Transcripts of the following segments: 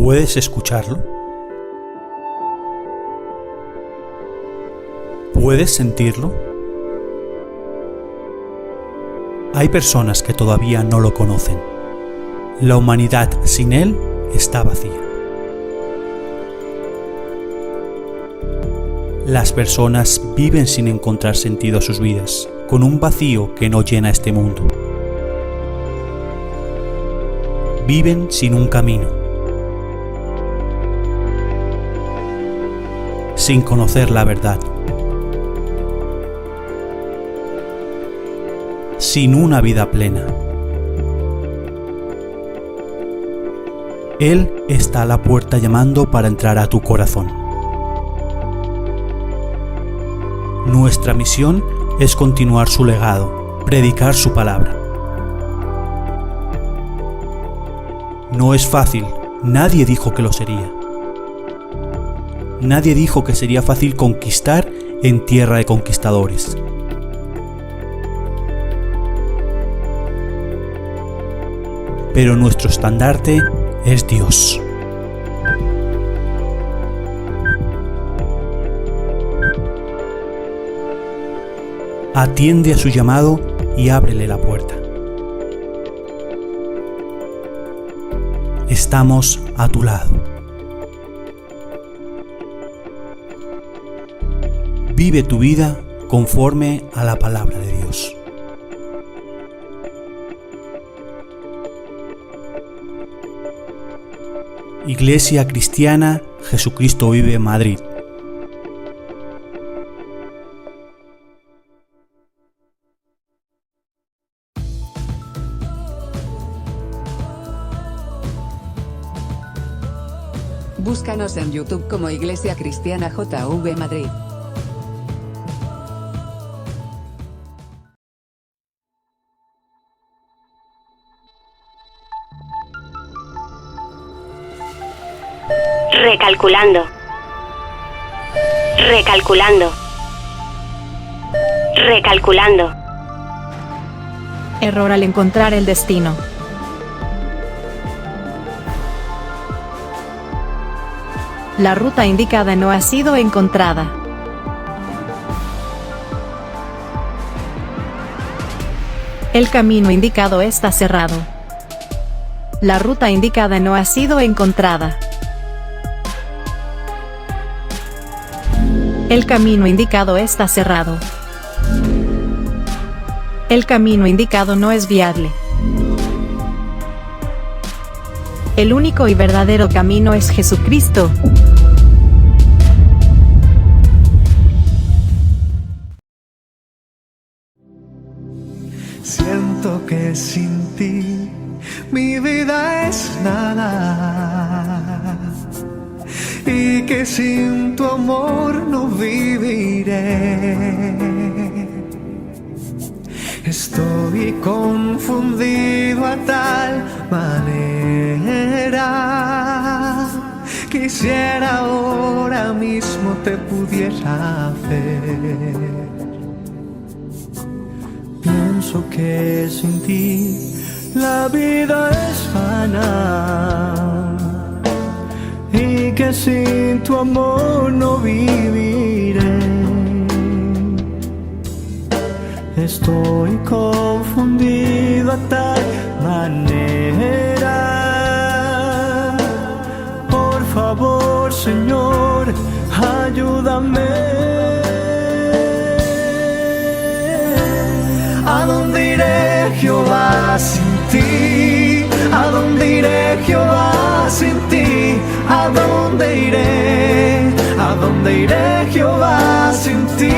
¿Puedes escucharlo? ¿Puedes sentirlo? Hay personas que todavía no lo conocen. La humanidad sin él está vacía. Las personas viven sin encontrar sentido a sus vidas, con un vacío que no llena este mundo. Viven sin un camino, sin conocer la verdad, sin una vida plena. Él está a la puerta llamando para entrar a tu corazón. Nuestra misión es continuar su legado, predicar su palabra. No es fácil, nadie dijo que lo sería. Nadie dijo que sería fácil conquistar en tierra de conquistadores. Pero nuestro estandarte es Dios. Atiende a su llamado y ábrele la puerta. Estamos a tu lado. Vive tu vida conforme a la palabra de Dios. Iglesia Cristiana Jesucristo Vive Madrid. Búscanos en YouTube como Iglesia Cristiana JV Madrid. Recalculando. Recalculando. Recalculando. Error al encontrar el destino. La ruta indicada no ha sido encontrada. El camino indicado está cerrado. La ruta indicada no ha sido encontrada. El camino indicado está cerrado. El camino indicado no es viable. El único y verdadero camino es Jesucristo. Siento que sin ti mi vida es nada y que sin tu amor no viviré. Estoy confundido a tal manera. Quisiera ahora mismo te pudiera ver. Pienso que sin ti la vida es vana y que sin tu amor no viviré. Estoy confundido a tal manera. Por favor, Señor, ayúdame. ¿A dónde iré, Jehová, sin ti? ¿A dónde iré, Jehová, sin ti? ¿A dónde iré? ¿A dónde iré, Jehová, sin ti?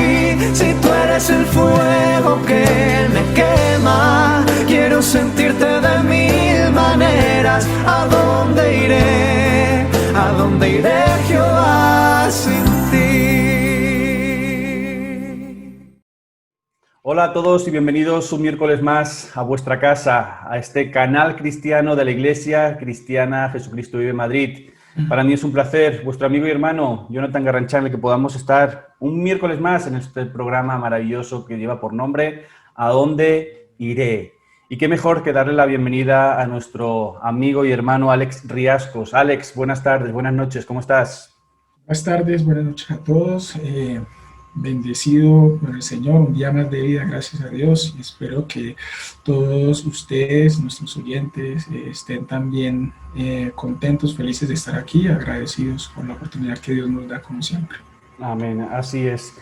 Si tú eres el fuego que me quema, quiero sentirte de mil maneras. ¿A dónde iré? ¿A dónde iré, Jehová, sin ti? Hola a todos y bienvenidos un miércoles más a vuestra casa, a este canal cristiano de la Iglesia Cristiana Jesucristo Vive Madrid. Para mí es un placer, vuestro amigo y hermano Jonathan Garranchán, que podamos estar un miércoles más en este programa maravilloso que lleva por nombre ¿A dónde iré? Y qué mejor que darle la bienvenida a nuestro amigo y hermano Alex Riascos. Alex, buenas tardes, buenas noches, ¿cómo estás? Buenas tardes, buenas noches a todos. Bendecido por el Señor, un día más de vida, gracias a Dios. Y espero que todos ustedes, nuestros oyentes, estén también contentos, felices de estar aquí, agradecidos por la oportunidad que Dios nos da como siempre. Amén, así es.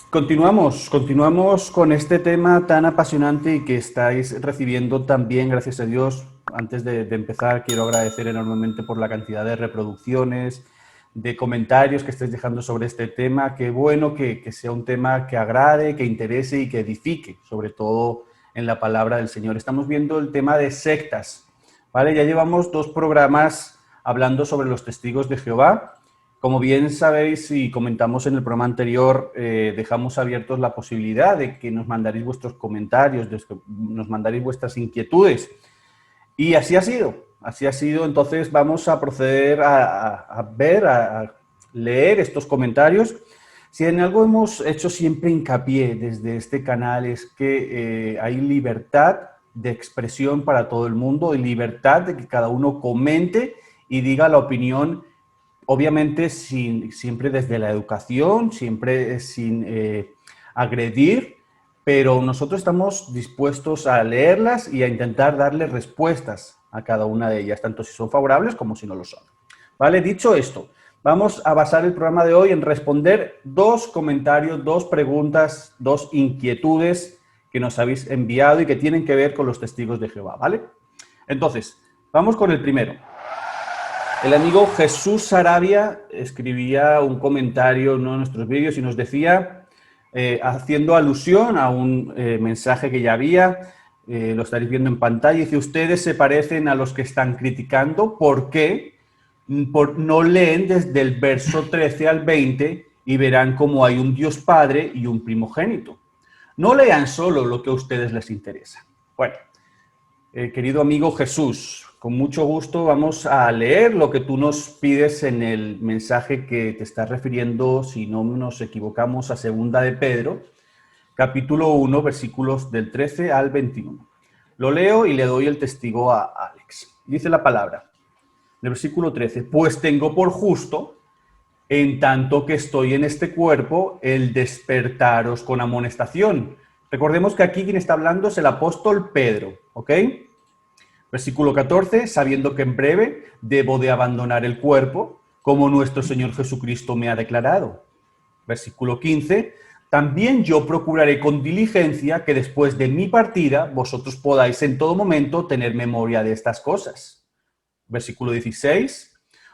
Continuamos con este tema tan apasionante y que estáis recibiendo también, gracias a Dios. Antes de empezar, quiero agradecer enormemente por la cantidad de reproducciones, de comentarios que estáis dejando sobre este tema. Qué bueno que sea un tema que agrade, que interese y que edifique, sobre todo en la palabra del Señor. Estamos viendo el tema de sectas, ¿vale? Ya llevamos 2 programas hablando sobre los testigos de Jehová. Como bien sabéis y comentamos en el programa anterior, dejamos abiertos la posibilidad de que nos mandaréis vuestros comentarios, de que nos mandaréis vuestras inquietudes. Y así ha sido. Entonces vamos a proceder a leer estos comentarios. Si en algo hemos hecho siempre hincapié desde este canal es que hay libertad de expresión para todo el mundo y libertad de que cada uno comente y diga la opinión, obviamente siempre desde la educación, siempre sin agredir, pero nosotros estamos dispuestos a leerlas y a intentar darle respuestas a cada una de ellas, tanto si son favorables como si no lo son. ¿Vale? Dicho esto, vamos a basar el programa de hoy en responder 2 comentarios, 2 preguntas, 2 inquietudes que nos habéis enviado y que tienen que ver con los testigos de Jehová, ¿vale? Entonces, vamos con el primero. El amigo Jesús Sarabia escribía un comentario en uno de nuestros vídeos y nos decía, haciendo alusión a un mensaje que ya había, lo estaréis viendo en pantalla, dice: ustedes se parecen a los que están criticando, ¿por qué? No leen desde el verso 13 al 20 y verán cómo hay un Dios Padre y un primogénito. No lean solo lo que a ustedes les interesa. Bueno, querido amigo Jesús, con mucho gusto vamos a leer lo que tú nos pides en el mensaje que te estás refiriendo, si no nos equivocamos, a 2 de Pedro, capítulo 1, versículos del 13 al 21. Lo leo y le doy el testigo a Alex. Dice la palabra, en el versículo 13, pues tengo por justo, en tanto que estoy en este cuerpo, el despertaros con amonestación. Recordemos que aquí quien está hablando es el apóstol Pedro, ¿ok? Versículo 14, sabiendo que en breve debo de abandonar el cuerpo, como nuestro Señor Jesucristo me ha declarado. Versículo 15, también yo procuraré con diligencia que después de mi partida vosotros podáis en todo momento tener memoria de estas cosas. Versículo 16,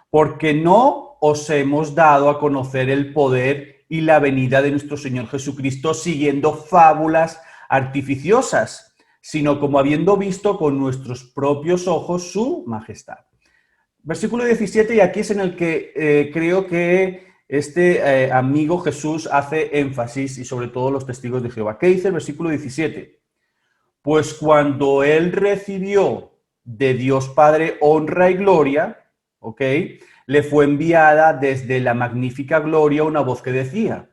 porque no os hemos dado a conocer el poder y la venida de nuestro Señor Jesucristo siguiendo fábulas artificiosas, sino como habiendo visto con nuestros propios ojos su majestad. Versículo 17, y aquí es en el que creo que este amigo Jesús hace énfasis, y sobre todo los testigos de Jehová. ¿Qué dice el versículo 17? Pues cuando él recibió de Dios Padre honra y gloria, ¿ok?, le fue enviada desde la magnífica gloria una voz que decía,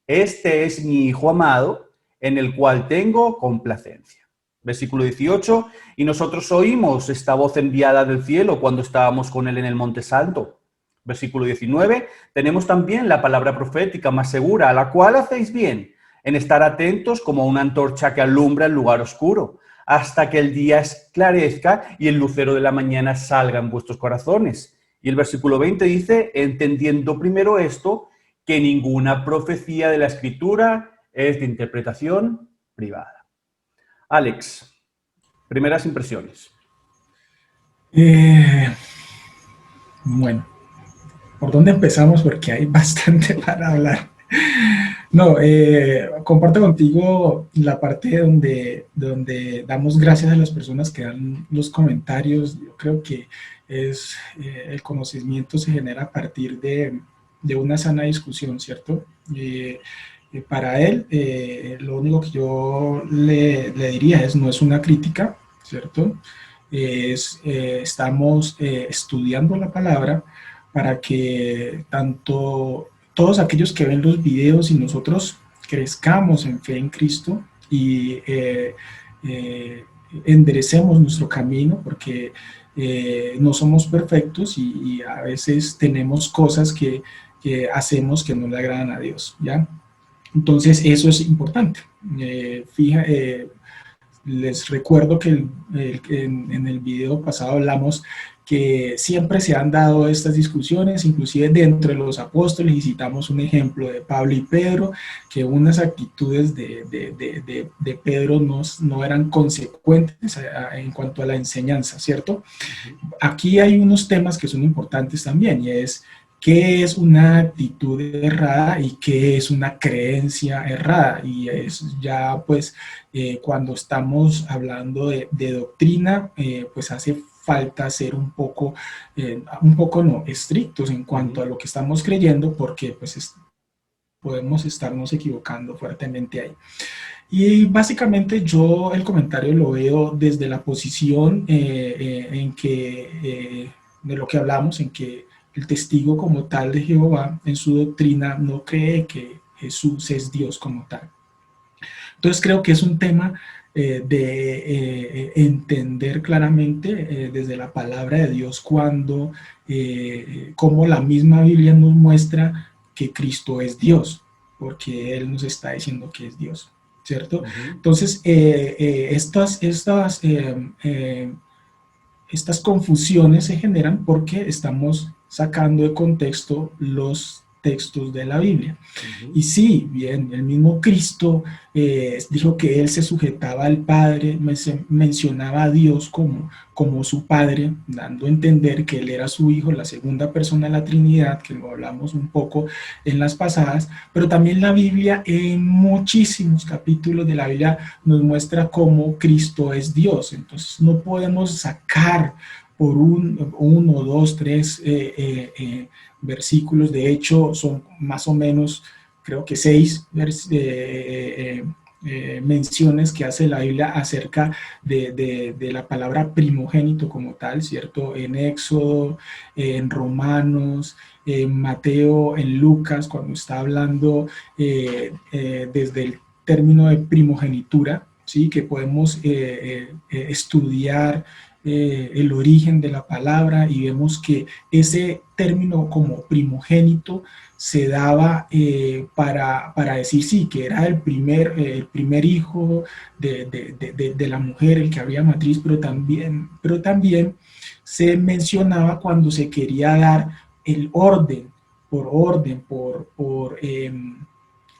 este es mi Hijo amado, en el cual tengo complacencia. Versículo 18, y nosotros oímos esta voz enviada del cielo cuando estábamos con él en el Monte Santo. Versículo 19, tenemos también la palabra profética más segura, a la cual hacéis bien en estar atentos como una antorcha que alumbra el lugar oscuro, hasta que el día esclarezca y el lucero de la mañana salga en vuestros corazones. Y el versículo 20 dice, entendiendo primero esto, que ninguna profecía de la Escritura es de interpretación privada. Alex, primeras impresiones. Bueno, ¿por dónde empezamos? Porque hay bastante para hablar. No, comparto contigo la parte donde damos gracias a las personas que dan los comentarios. Yo creo que el conocimiento se genera a partir de una sana discusión, ¿cierto? Para él, lo único que yo le diría no es una crítica, ¿cierto? Estamos estudiando la palabra para que tanto todos aquellos que ven los videos y nosotros crezcamos en fe en Cristo y enderecemos nuestro camino, porque no somos perfectos y a veces tenemos cosas que hacemos que no le agradan a Dios, ¿ya? Entonces eso es importante. Les recuerdo que en el video pasado hablamos que siempre se han dado estas discusiones, inclusive dentro de los apóstoles, y citamos un ejemplo de Pablo y Pedro, que unas actitudes de Pedro no eran consecuentes en cuanto a la enseñanza, ¿cierto? Aquí hay unos temas que son importantes también, y es qué es una actitud errada y qué es una creencia errada. Y es ya pues cuando estamos hablando de doctrina, pues hace falta ser un poco no, estrictos en cuanto a lo que estamos creyendo, porque pues podemos estarnos equivocando fuertemente ahí. Y básicamente yo el comentario lo veo desde la posición en que, de lo que hablamos, en que el testigo como tal de Jehová en su doctrina no cree que Jesús es Dios como tal. Entonces creo que es un tema de entender claramente desde la palabra de Dios cuando, como la misma Biblia nos muestra que Cristo es Dios, porque Él nos está diciendo que es Dios, ¿cierto? Entonces estas confusiones se generan porque estamos sacando de contexto los textos de la Biblia. Y sí, bien, el mismo Cristo dijo que Él se sujetaba al Padre, mencionaba a Dios como su Padre, dando a entender que Él era su Hijo, la segunda persona de la Trinidad, que lo hablamos un poco en las pasadas, pero también la Biblia, en muchísimos capítulos de la Biblia, nos muestra cómo Cristo es Dios. Entonces no podemos sacar por uno, dos, tres versículos. De hecho son más o menos, creo que 6 menciones que hace la Biblia acerca de la palabra primogénito como tal, ¿cierto? En Éxodo, en Romanos, en Mateo, en Lucas, cuando está hablando desde el término de primogenitura, ¿sí? Que podemos estudiar el origen de la palabra, y vemos que ese término como primogénito se daba para decir sí, que era el primer hijo de la mujer, el que había matriz, pero también se mencionaba cuando se quería dar el orden, por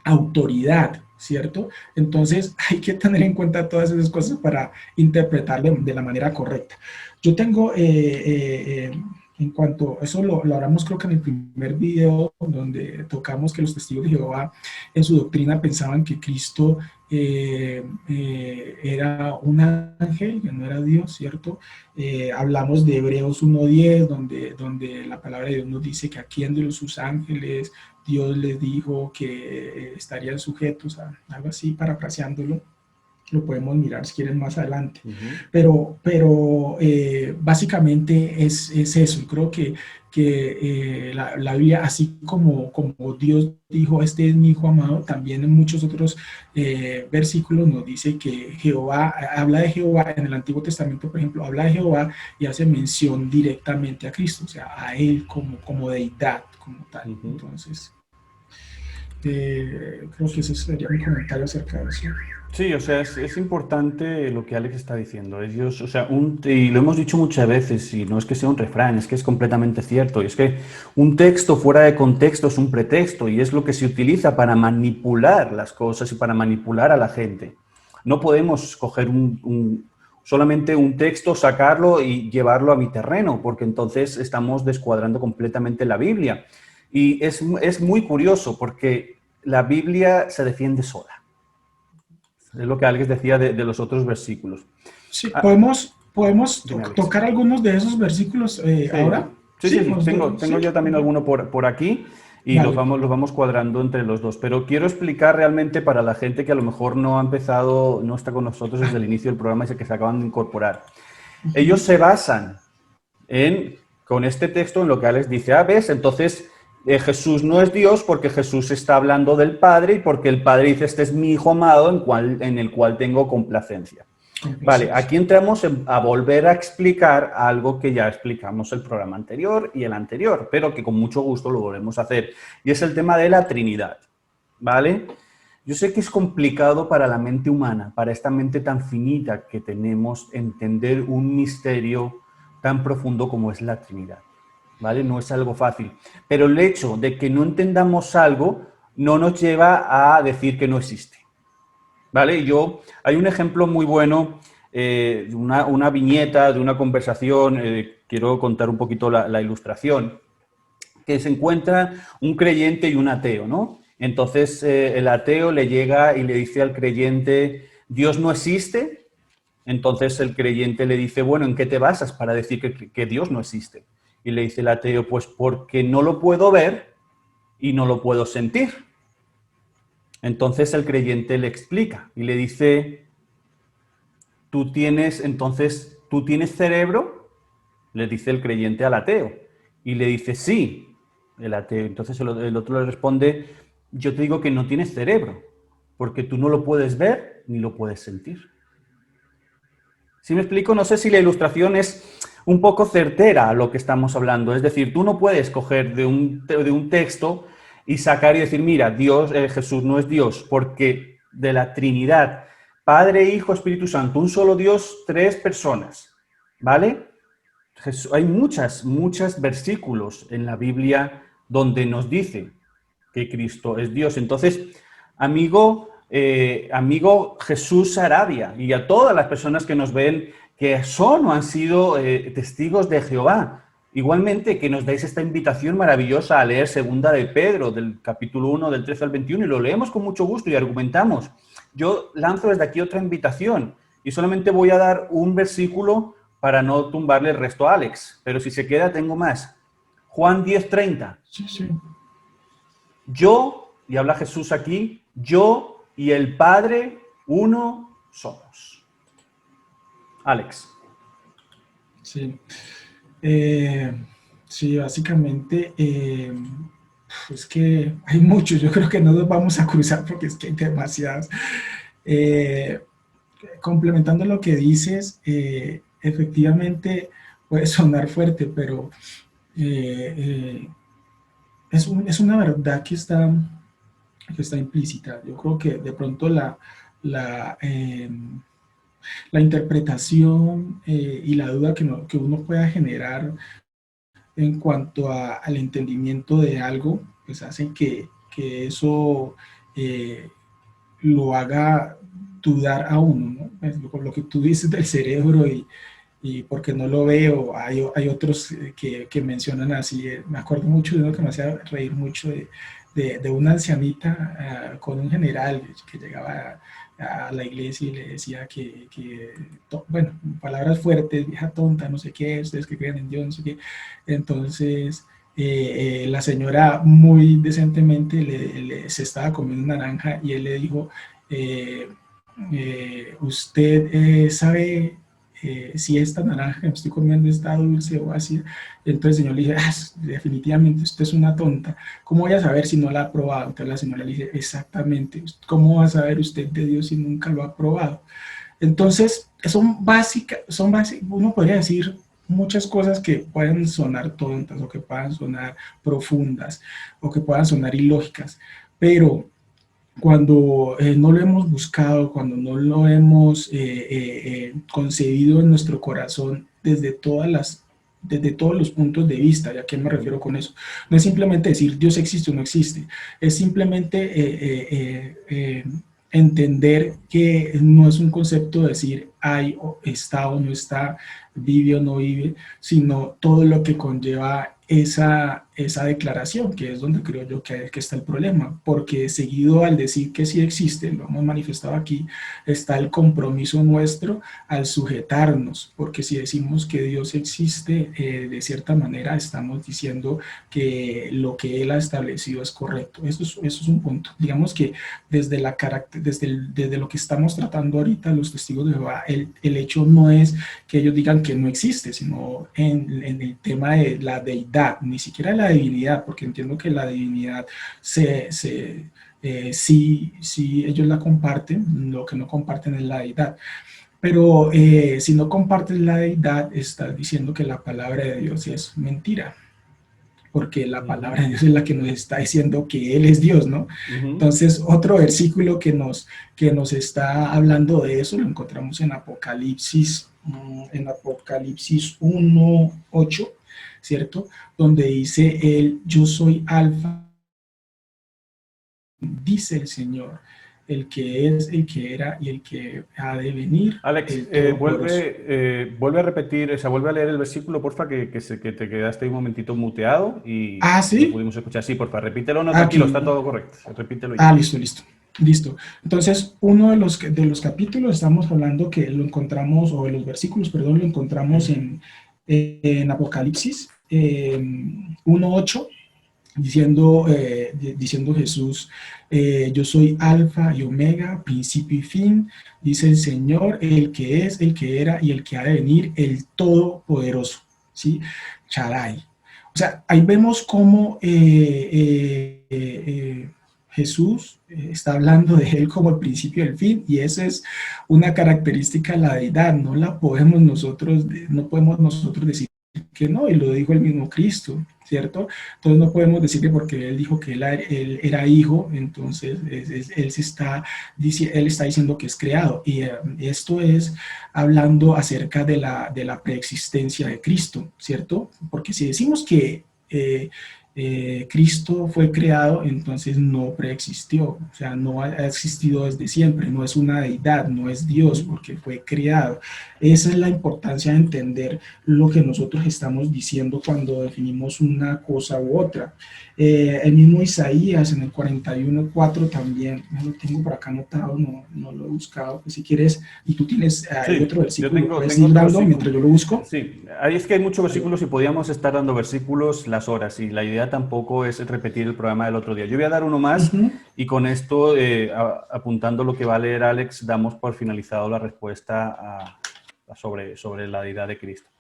autoridad, ¿cierto? Entonces hay que tener en cuenta todas esas cosas para interpretar de la manera correcta. Yo tengo, en cuanto a eso, lo hablamos creo que en el primer video, donde tocamos que los testigos de Jehová en su doctrina pensaban que Cristo era un ángel, que no era Dios, ¿cierto? Hablamos de Hebreos 1:10, donde la palabra de Dios nos dice que a quién de sus ángeles Dios les dijo que estarían sujetos a algo así, parafraseándolo. Lo podemos mirar si quieren más adelante. Pero básicamente es eso. Y creo que la Biblia, así como Dios dijo, este es mi hijo amado, también en muchos otros versículos nos dice que Jehová, habla de Jehová en el Antiguo Testamento, por ejemplo, habla de Jehová y hace mención directamente a Cristo, o sea, a Él como deidad, como tal. Entonces, creo que ese sería mi comentario acerca de eso. Sí, o sea, es importante lo que Alex está diciendo. Ellos, o sea, y lo hemos dicho muchas veces, y no es que sea un refrán, es que es completamente cierto. Y es que un texto fuera de contexto es un pretexto, y es lo que se utiliza para manipular las cosas y para manipular a la gente. No podemos coger solamente un texto, sacarlo y llevarlo a mi terreno, porque entonces estamos descuadrando completamente la Biblia. Y es muy curioso, porque la Biblia se defiende sola. Es lo que Alex decía de los otros versículos. Sí, podemos tocar algunos de esos versículos ahora. Sí, tengo yo también alguno por aquí, y vale, los vamos cuadrando entre los dos. Pero quiero explicar realmente para la gente que a lo mejor no está con nosotros desde el inicio del programa y que se acaban de incorporar. Ellos se basan con este texto en lo que Alex dice. ¿Ves? Entonces Jesús no es Dios porque Jesús está hablando del Padre, y porque el Padre dice, este es mi Hijo amado en el cual tengo complacencia. Vale, aquí entramos a volver a explicar algo que ya explicamos el programa anterior y el anterior, pero que con mucho gusto lo volvemos a hacer, y es el tema de la Trinidad, ¿vale? Yo sé que es complicado para la mente humana, para esta mente tan finita que tenemos, entender un misterio tan profundo como es la Trinidad, ¿vale? No es algo fácil, pero el hecho de que no entendamos algo no nos lleva a decir que no existe. ¿Vale? Hay un ejemplo muy bueno, una viñeta de una conversación, quiero contar un poquito la ilustración, que se encuentra un creyente y un ateo, ¿no? Entonces el ateo le llega y le dice al creyente, ¿Dios no existe? Entonces el creyente le dice, bueno, ¿en qué te basas para decir que Dios no existe? Y le dice el ateo, pues porque no lo puedo ver y no lo puedo sentir. Entonces el creyente le explica y le dice, ¿tú tienes cerebro? Le dice el creyente al ateo. Y le dice, sí, el ateo. Entonces el otro le responde, yo te digo que no tienes cerebro, porque tú no lo puedes ver ni lo puedes sentir. ¿Sí me explico? No sé si la ilustración es un poco certera a lo que estamos hablando. Es decir, tú no puedes coger de un texto y sacar y decir, mira, Jesús no es Dios, porque de la Trinidad, Padre, Hijo, Espíritu Santo, un solo Dios, 3 personas, ¿vale? Hay muchos versículos en la Biblia donde nos dice que Cristo es Dios. Entonces, amigo Jesús Arabia, y a todas las personas que nos ven, que son o han sido testigos de Jehová, igualmente, que nos dais esta invitación maravillosa a leer Segunda de Pedro, del capítulo 1, del 13 al 21, y lo leemos con mucho gusto y argumentamos. Yo lanzo desde aquí otra invitación, y solamente voy a dar un versículo para no tumbarle el resto a Alex, pero si se queda tengo más. Juan 10:30. Sí, sí. Yo, y habla Jesús aquí, yo y el Padre uno somos. Alex. Sí. Sí, básicamente, es que hay muchos, yo creo que no nos vamos a cruzar porque es que hay demasiadas. Complementando lo que dices, efectivamente puede sonar fuerte, pero es una verdad que está implícita. Yo creo que de pronto la interpretación y la duda que uno pueda generar en cuanto al entendimiento de algo, pues hacen que eso lo haga dudar a uno, ¿no? Lo que tú dices del cerebro y porque no lo veo, hay otros que mencionan así. Me acuerdo mucho de uno que me hacía reír mucho de una ancianita con un general que llegaba a la iglesia y le decía bueno, palabras fuertes, vieja tonta, no sé qué, ustedes que creen en Dios, no sé qué. Entonces la señora muy decentemente se estaba comiendo una naranja y él le dijo, usted sabe si esta naranja que me estoy comiendo está dulce o así. Entonces el señor le dice, definitivamente usted es una tonta, ¿cómo voy a saber si no la ha probado? Entonces la señora le dice, exactamente, ¿cómo va a saber usted de Dios si nunca lo ha probado? Entonces son básicas, uno podría decir muchas cosas que pueden sonar tontas o que puedan sonar profundas o que puedan sonar ilógicas, pero cuando no lo hemos buscado, cuando no lo hemos concebido en nuestro corazón desde todos los puntos de vista. ¿Y a qué me refiero con eso? No es simplemente decir Dios existe o no existe, es simplemente entender que no es un concepto de decir hay o está o no está, vive o no vive, sino todo lo que conlleva esa declaración, que es donde creo yo que está el problema, porque seguido al decir que sí existe, lo hemos manifestado aquí, está el compromiso nuestro al sujetarnos, porque si decimos que Dios existe, de cierta manera estamos diciendo que lo que Él ha establecido es correcto. Eso es un punto. Digamos que desde lo que estamos tratando ahorita, los testigos de Jehová, el hecho no es que ellos digan que no existe, sino en el tema de la deidad, ni siquiera la divinidad, porque entiendo que la divinidad sí ellos la comparten, lo que no comparten es la deidad. Pero si no compartes la deidad, estás diciendo que la palabra de Dios es mentira, porque la palabra de Dios es la que nos está diciendo que Él es Dios, ¿no? Entonces, otro versículo que nos está hablando de eso lo encontramos en Apocalipsis 1:8, ¿cierto? Donde dice Él, yo soy Alfa, dice el Señor, el que es, el que era y el que ha de venir. Alex, vuelve a repetir, o sea, vuelve a leer el versículo, porfa, que te quedaste un momentito muteado y ¿sí? no pudimos escuchar. Sí, porfa, repítelo, no, tranquilo, está todo correcto. Repítelo ya. Listo. Entonces, uno de los capítulos estamos hablando que lo encontramos, o de los versículos, perdón, lo encontramos en Apocalipsis 1:8, diciendo Jesús, yo soy Alfa y Omega, principio y fin, dice el Señor, el que es, el que era y el que ha de venir, el Todopoderoso, ¿sí? Shaddai. O sea, ahí vemos cómo Jesús está hablando de Él como el principio y el fin, y esa es una característica de la deidad, no podemos nosotros decir que no, y lo dijo el mismo Cristo, ¿cierto? Entonces no podemos decir que porque Él dijo que él era hijo, entonces Él está diciendo que es creado, y esto es hablando acerca de la preexistencia de Cristo, ¿cierto? Porque si decimos que Cristo fue creado, entonces no preexistió, o sea, no ha existido desde siempre, no es una deidad, no es Dios, porque fue creado. Esa es la importancia de entender lo que nosotros estamos diciendo cuando definimos una cosa u otra. El mismo Isaías en el 41:4 también, lo tengo por acá anotado, no lo he buscado, pues si quieres, y tú tienes otro versículo, puedes ir dando mientras yo lo busco. Sí, ahí es que hay muchos versículos y podíamos estar dando versículos las horas, y la idea tampoco es repetir el programa del otro día. Yo voy a dar uno más y con esto, apuntando lo que va a leer Alex, damos por finalizado la respuesta sobre la deidad de Cristo.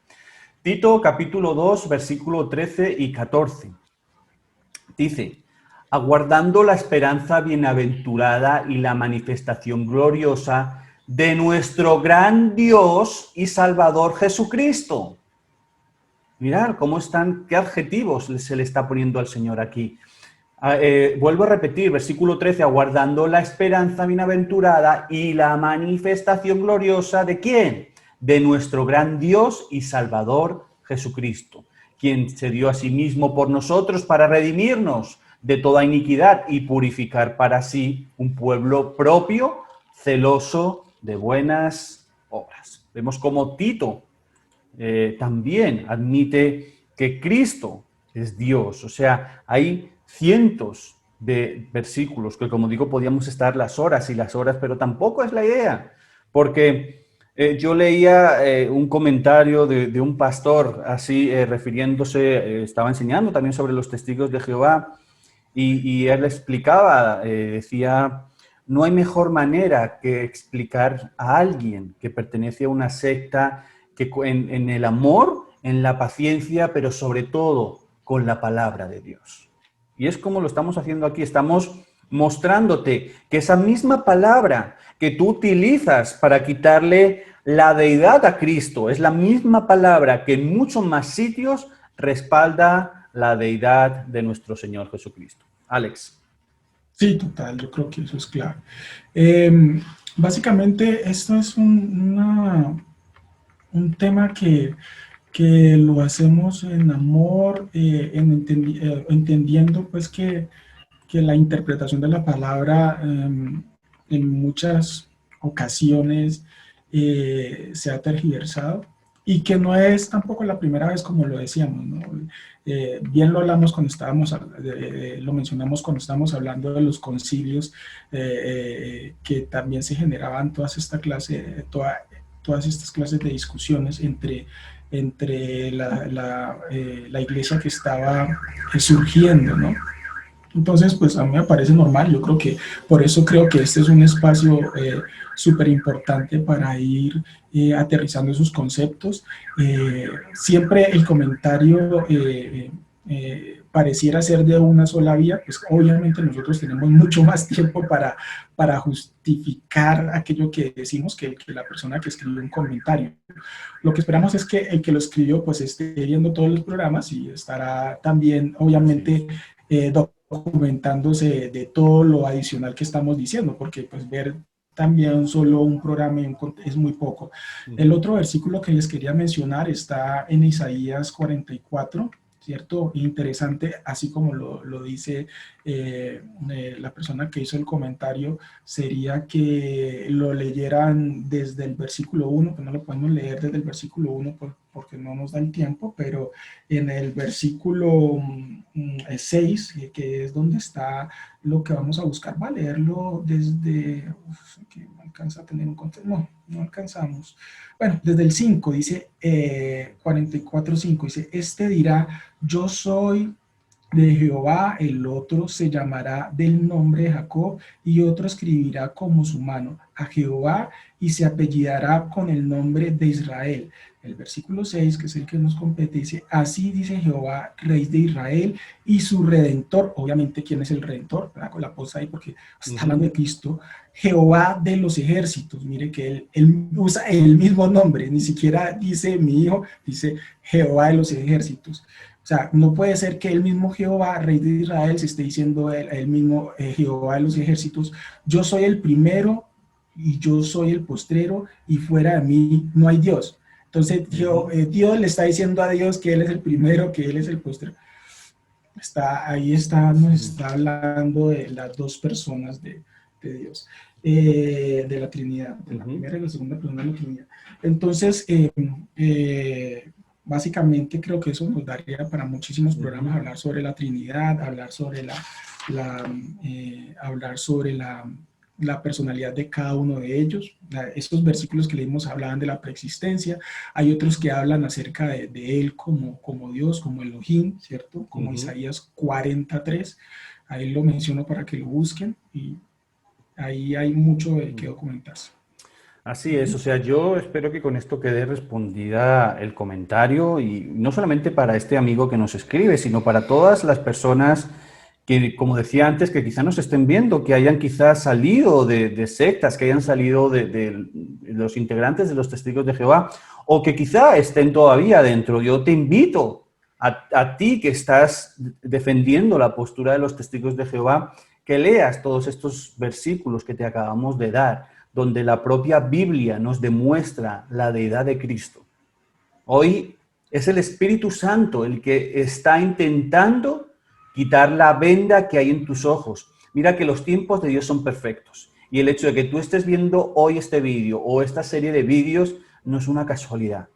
Tito, capítulo 2, versículo 13 y 14. Dice, aguardando la esperanza bienaventurada y la manifestación gloriosa de nuestro gran Dios y Salvador Jesucristo. Mirad cómo están, qué adjetivos se le está poniendo al Señor aquí. Vuelvo a repetir, versículo 13, aguardando la esperanza bienaventurada y la manifestación gloriosa ¿de quién? De nuestro gran Dios y Salvador Jesucristo, quien se dio a sí mismo por nosotros para redimirnos de toda iniquidad y purificar para sí un pueblo propio, celoso de buenas obras. Vemos como Tito también admite que Cristo es Dios. O sea, hay cientos de versículos que, como digo, podíamos estar las horas y las horas, pero tampoco es la idea, porque yo leía un comentario de un pastor, así refiriéndose, estaba enseñando también sobre los testigos de Jehová, y él explicaba, decía, no hay mejor manera que explicar a alguien que pertenece a una secta que en el amor, en la paciencia, pero sobre todo con la palabra de Dios. Y es como lo estamos haciendo aquí, estamos mostrándote que esa misma palabra que tú utilizas para quitarle la deidad a Cristo es la misma palabra que en muchos más sitios respalda la deidad de nuestro Señor Jesucristo. Alex. Sí, total, yo creo que eso es claro. Básicamente, esto es un tema que lo hacemos en amor, entendiendo pues que la interpretación de la palabra en muchas ocasiones se ha tergiversado, y que no es tampoco la primera vez, como lo decíamos, ¿no? Bien lo hablamos cuando lo mencionamos cuando estábamos hablando de los concilios, que también se generaban todas estas clases de discusiones entre la iglesia que estaba surgiendo, ¿no? Entonces, pues a mí me parece normal, yo creo que por eso creo que este es un espacio súper importante para ir aterrizando esos conceptos. Siempre el comentario pareciera ser de una sola vía, pues obviamente nosotros tenemos mucho más tiempo para justificar aquello que decimos que la persona que escribió un comentario. Lo que esperamos es que el que lo escribió pues esté viendo todos los programas y estará también obviamente documentándose de todo lo adicional que estamos diciendo, porque pues ver también solo un programa es muy poco. El otro versículo que les quería mencionar está en Isaías 44, ¿cierto? Interesante, así como lo dice la persona que hizo el comentario, sería que lo leyeran desde el versículo 1, pues no lo podemos leer desde el versículo 1 porque no nos da el tiempo, pero en el versículo 6, que es donde está lo que vamos a buscar, va a leerlo desde, que no alcanza a tener un contexto, no alcanzamos. Bueno, desde el 5 dice, 44:5 dice, este dirá, yo soy de Jehová, el otro se llamará del nombre de Jacob, y otro escribirá como su mano a Jehová, y se apellidará con el nombre de Israel. El versículo 6, que es el que nos compete, dice, así dice Jehová, Rey de Israel, y su Redentor. Obviamente, ¿quién es el Redentor? Con la pausa ahí porque está hablando de Cristo. Jehová de los ejércitos. Mire que él usa el mismo nombre, ni siquiera dice mi hijo, dice Jehová de los ejércitos. O sea, no puede ser que el mismo Jehová, Rey de Israel, se esté diciendo el mismo Jehová de los ejércitos. Yo soy el primero y yo soy el postrero, y fuera de mí no hay Dios. Entonces Dios le está diciendo a Dios que Él es el primero, que Él es el postrero. Nos está hablando de las dos personas de Dios, de la Trinidad, de la primera y la segunda persona de la Trinidad. Entonces, básicamente creo que eso nos daría para muchísimos programas, hablar sobre la Trinidad, hablar sobre la personalidad de cada uno de ellos. Estos versículos que leímos hablaban de la preexistencia, hay otros que hablan acerca de él como Dios, como Elohim, ¿cierto? Como Isaías 43, ahí lo menciono para que lo busquen, y ahí hay mucho que documentarse. Así es, o sea, yo espero que con esto quede respondida el comentario, y no solamente para este amigo que nos escribe, sino para todas las personas que, como decía antes, que quizá nos estén viendo, que hayan quizá salido de sectas, que hayan salido de los integrantes de los Testigos de Jehová, o que quizá estén todavía dentro. Yo te invito a ti que estás defendiendo la postura de los Testigos de Jehová, que leas todos estos versículos que te acabamos de dar, donde la propia Biblia nos demuestra la deidad de Cristo. Hoy es el Espíritu Santo el que está intentando quitar la venda que hay en tus ojos. Mira que los tiempos de Dios son perfectos, y el hecho de que tú estés viendo hoy este vídeo o esta serie de vídeos no es una casualidad.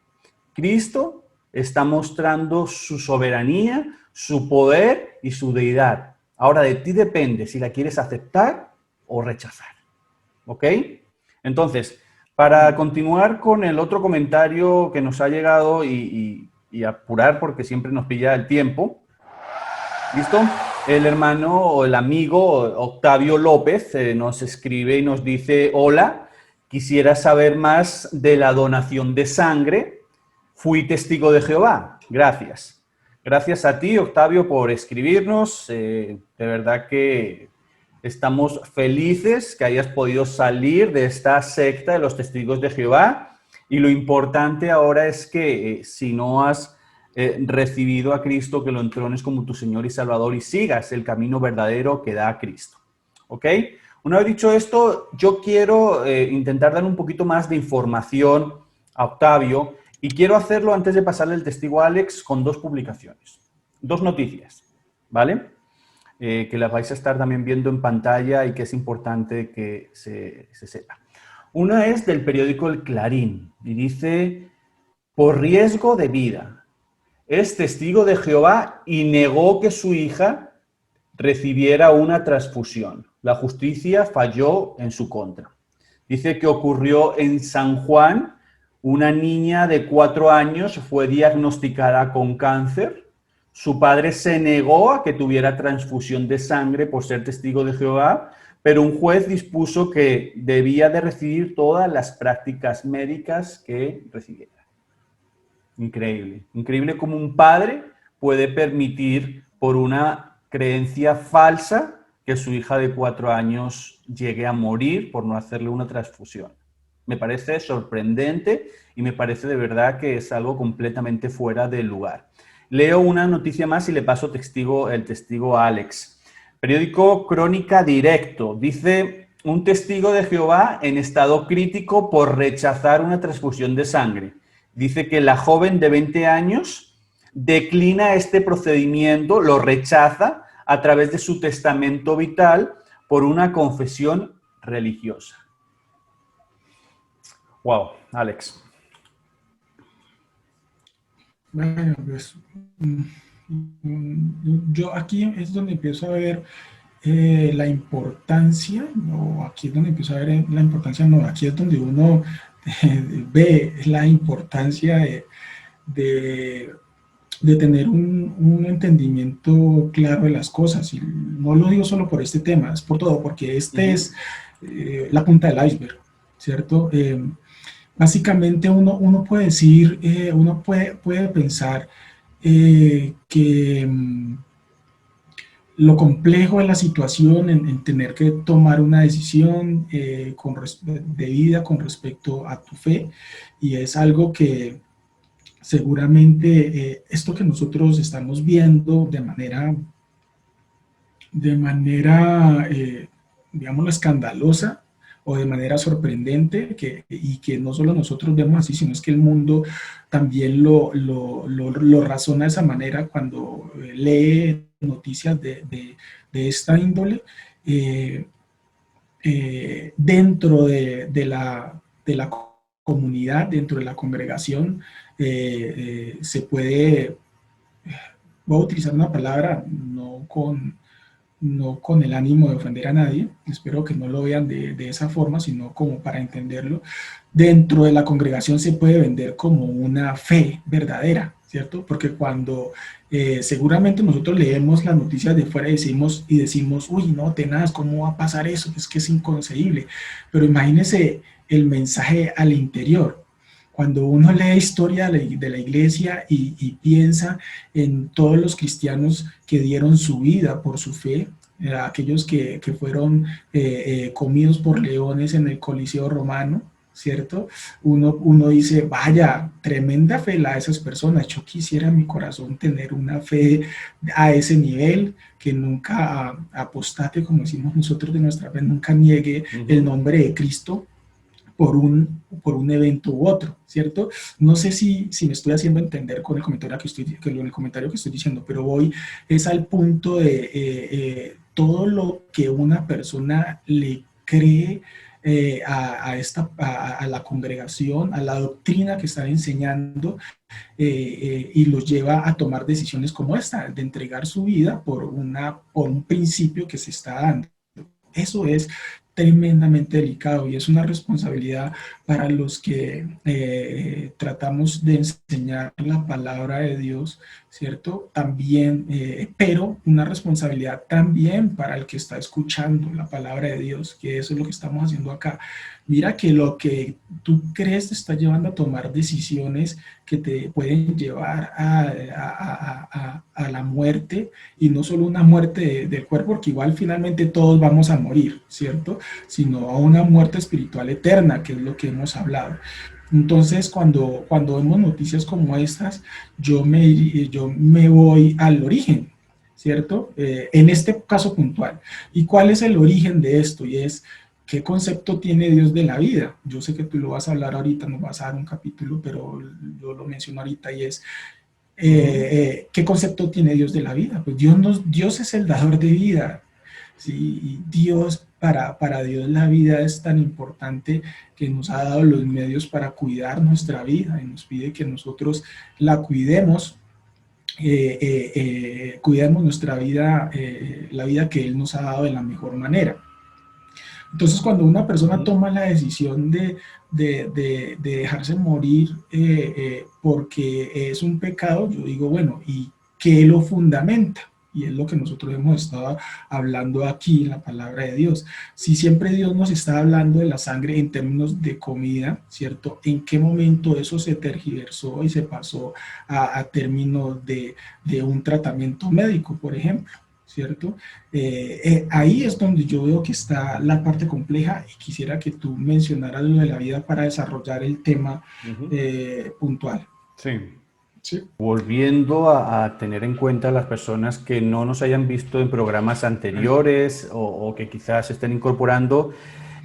Cristo está mostrando su soberanía, su poder y su deidad. Ahora de ti depende si la quieres aceptar o rechazar. ¿Ok? Entonces, para continuar con el otro comentario que nos ha llegado y apurar porque siempre nos pilla el tiempo. ¿Listo? El hermano o el amigo Octavio López nos escribe y nos dice: hola, quisiera saber más de la donación de sangre. Fui testigo de Jehová. Gracias. Gracias a ti, Octavio, por escribirnos. De verdad que estamos felices que hayas podido salir de esta secta de los Testigos de Jehová. Y lo importante ahora es que si no has recibido a Cristo, que lo entrones como tu Señor y Salvador y sigas el camino verdadero que da a Cristo. ¿Ok? Una vez dicho esto, yo quiero intentar dar un poquito más de información a Octavio, y quiero hacerlo antes de pasarle el testigo a Alex con dos publicaciones, dos noticias, ¿vale? Que las vais a estar también viendo en pantalla y que es importante que se sepa. Una es del periódico El Clarín y dice: por riesgo de vida, es testigo de Jehová y negó que su hija recibiera una transfusión. La justicia falló en su contra. Dice que ocurrió en San Juan. Una niña de 4 años fue diagnosticada con cáncer. Su padre se negó a que tuviera transfusión de sangre por ser testigo de Jehová, pero un juez dispuso que debía de recibir todas las prácticas médicas que recibiera. Increíble. Increíble cómo un padre puede permitir, por una creencia falsa, que su hija de 4 años llegue a morir por no hacerle una transfusión. Me parece sorprendente y me parece de verdad que es algo completamente fuera del lugar. Leo una noticia más y le paso el testigo a Alex. Periódico Crónica Directo. Dice: un testigo de Jehová en estado crítico por rechazar una transfusión de sangre. Dice que la joven de 20 años declina este procedimiento, lo rechaza a través de su testamento vital por una confesión religiosa. Wow, Alex. Bueno, pues yo aquí es donde empiezo a ver la importancia, no, aquí es donde empiezo a ver la importancia, no, aquí es donde uno ve la importancia de tener un entendimiento claro de las cosas. Y no lo digo solo por este tema, es por todo, porque este es la punta del iceberg, ¿cierto? Básicamente uno puede decir, uno puede pensar que lo complejo de la situación en tener que tomar una decisión de vida con respecto a tu fe, y es algo que seguramente esto que nosotros estamos viendo de manera digámoslo, escandalosa, o de manera sorprendente, y que no solo nosotros vemos así, sino es que el mundo también lo razona de esa manera cuando lee noticias de esta índole. Dentro de la comunidad, dentro de la congregación, se puede, voy a utilizar una palabra no con el ánimo de ofender a nadie, espero que no lo vean de esa forma, sino como para entenderlo. Dentro de la congregación se puede vender como una fe verdadera, ¿cierto? Porque cuando seguramente nosotros leemos las noticias de fuera y decimos, uy, no, tenaz, ¿cómo va a pasar eso? Es que es inconcebible. Pero imagínense el mensaje al interior. Cuando uno lee historia de la iglesia y piensa en todos los cristianos que dieron su vida por su fe, aquellos que fueron comidos por leones en el Coliseo Romano, ¿cierto? Uno dice, vaya, tremenda fe la de esas personas. Yo quisiera en mi corazón tener una fe a ese nivel, que nunca apostate, como decimos nosotros de nuestra fe, nunca niegue el nombre de Cristo por un evento u otro, ¿cierto? No sé si me estoy haciendo entender con el comentario que estoy diciendo, pero voy es al punto de todo lo que una persona le cree a la congregación, a la doctrina que están enseñando, y los lleva a tomar decisiones como esta, de entregar su vida por un principio que se está dando. Eso es tremendamente delicado y es una responsabilidad para los que tratamos de enseñar la palabra de Dios, ¿cierto? También, pero una responsabilidad también para el que está escuchando la palabra de Dios, que eso es lo que estamos haciendo acá. Mira que lo que tú crees te está llevando a tomar decisiones que te pueden llevar a la muerte, y no solo una muerte del cuerpo, porque igual finalmente todos vamos a morir, ¿cierto? Sino a una muerte espiritual eterna, que es lo que hemos hablado. Entonces, cuando vemos noticias como estas, yo me voy al origen, ¿cierto? En este caso puntual. ¿Y cuál es el origen de esto? Y es, ¿qué concepto tiene Dios de la vida? Yo sé que tú lo vas a hablar ahorita, nos vas a dar un capítulo, pero yo lo menciono ahorita, y es, ¿qué concepto tiene Dios de la vida? Pues Dios es el dador de vida, ¿sí? Y Dios, para Dios la vida es tan importante que nos ha dado los medios para cuidar nuestra vida, y nos pide que nosotros la cuidemos, cuidemos nuestra vida, la vida que Él nos ha dado de la mejor manera. Entonces, cuando una persona toma la decisión de dejarse morir porque es un pecado, yo digo, bueno, ¿y qué lo fundamenta? y es lo que nosotros hemos estado hablando aquí en la palabra de Dios. Si siempre Dios nos está hablando de la sangre en términos de comida, ¿cierto? ¿En qué momento eso se tergiversó y se pasó a términos de un tratamiento médico, por ejemplo? ¿Cierto? Ahí es donde yo veo que está la parte compleja y quisiera que tú mencionaras lo de la vida para desarrollar el tema puntual. Sí. Sí. Volviendo a tener en cuenta las personas que no nos hayan visto en programas anteriores o que quizás estén incorporando,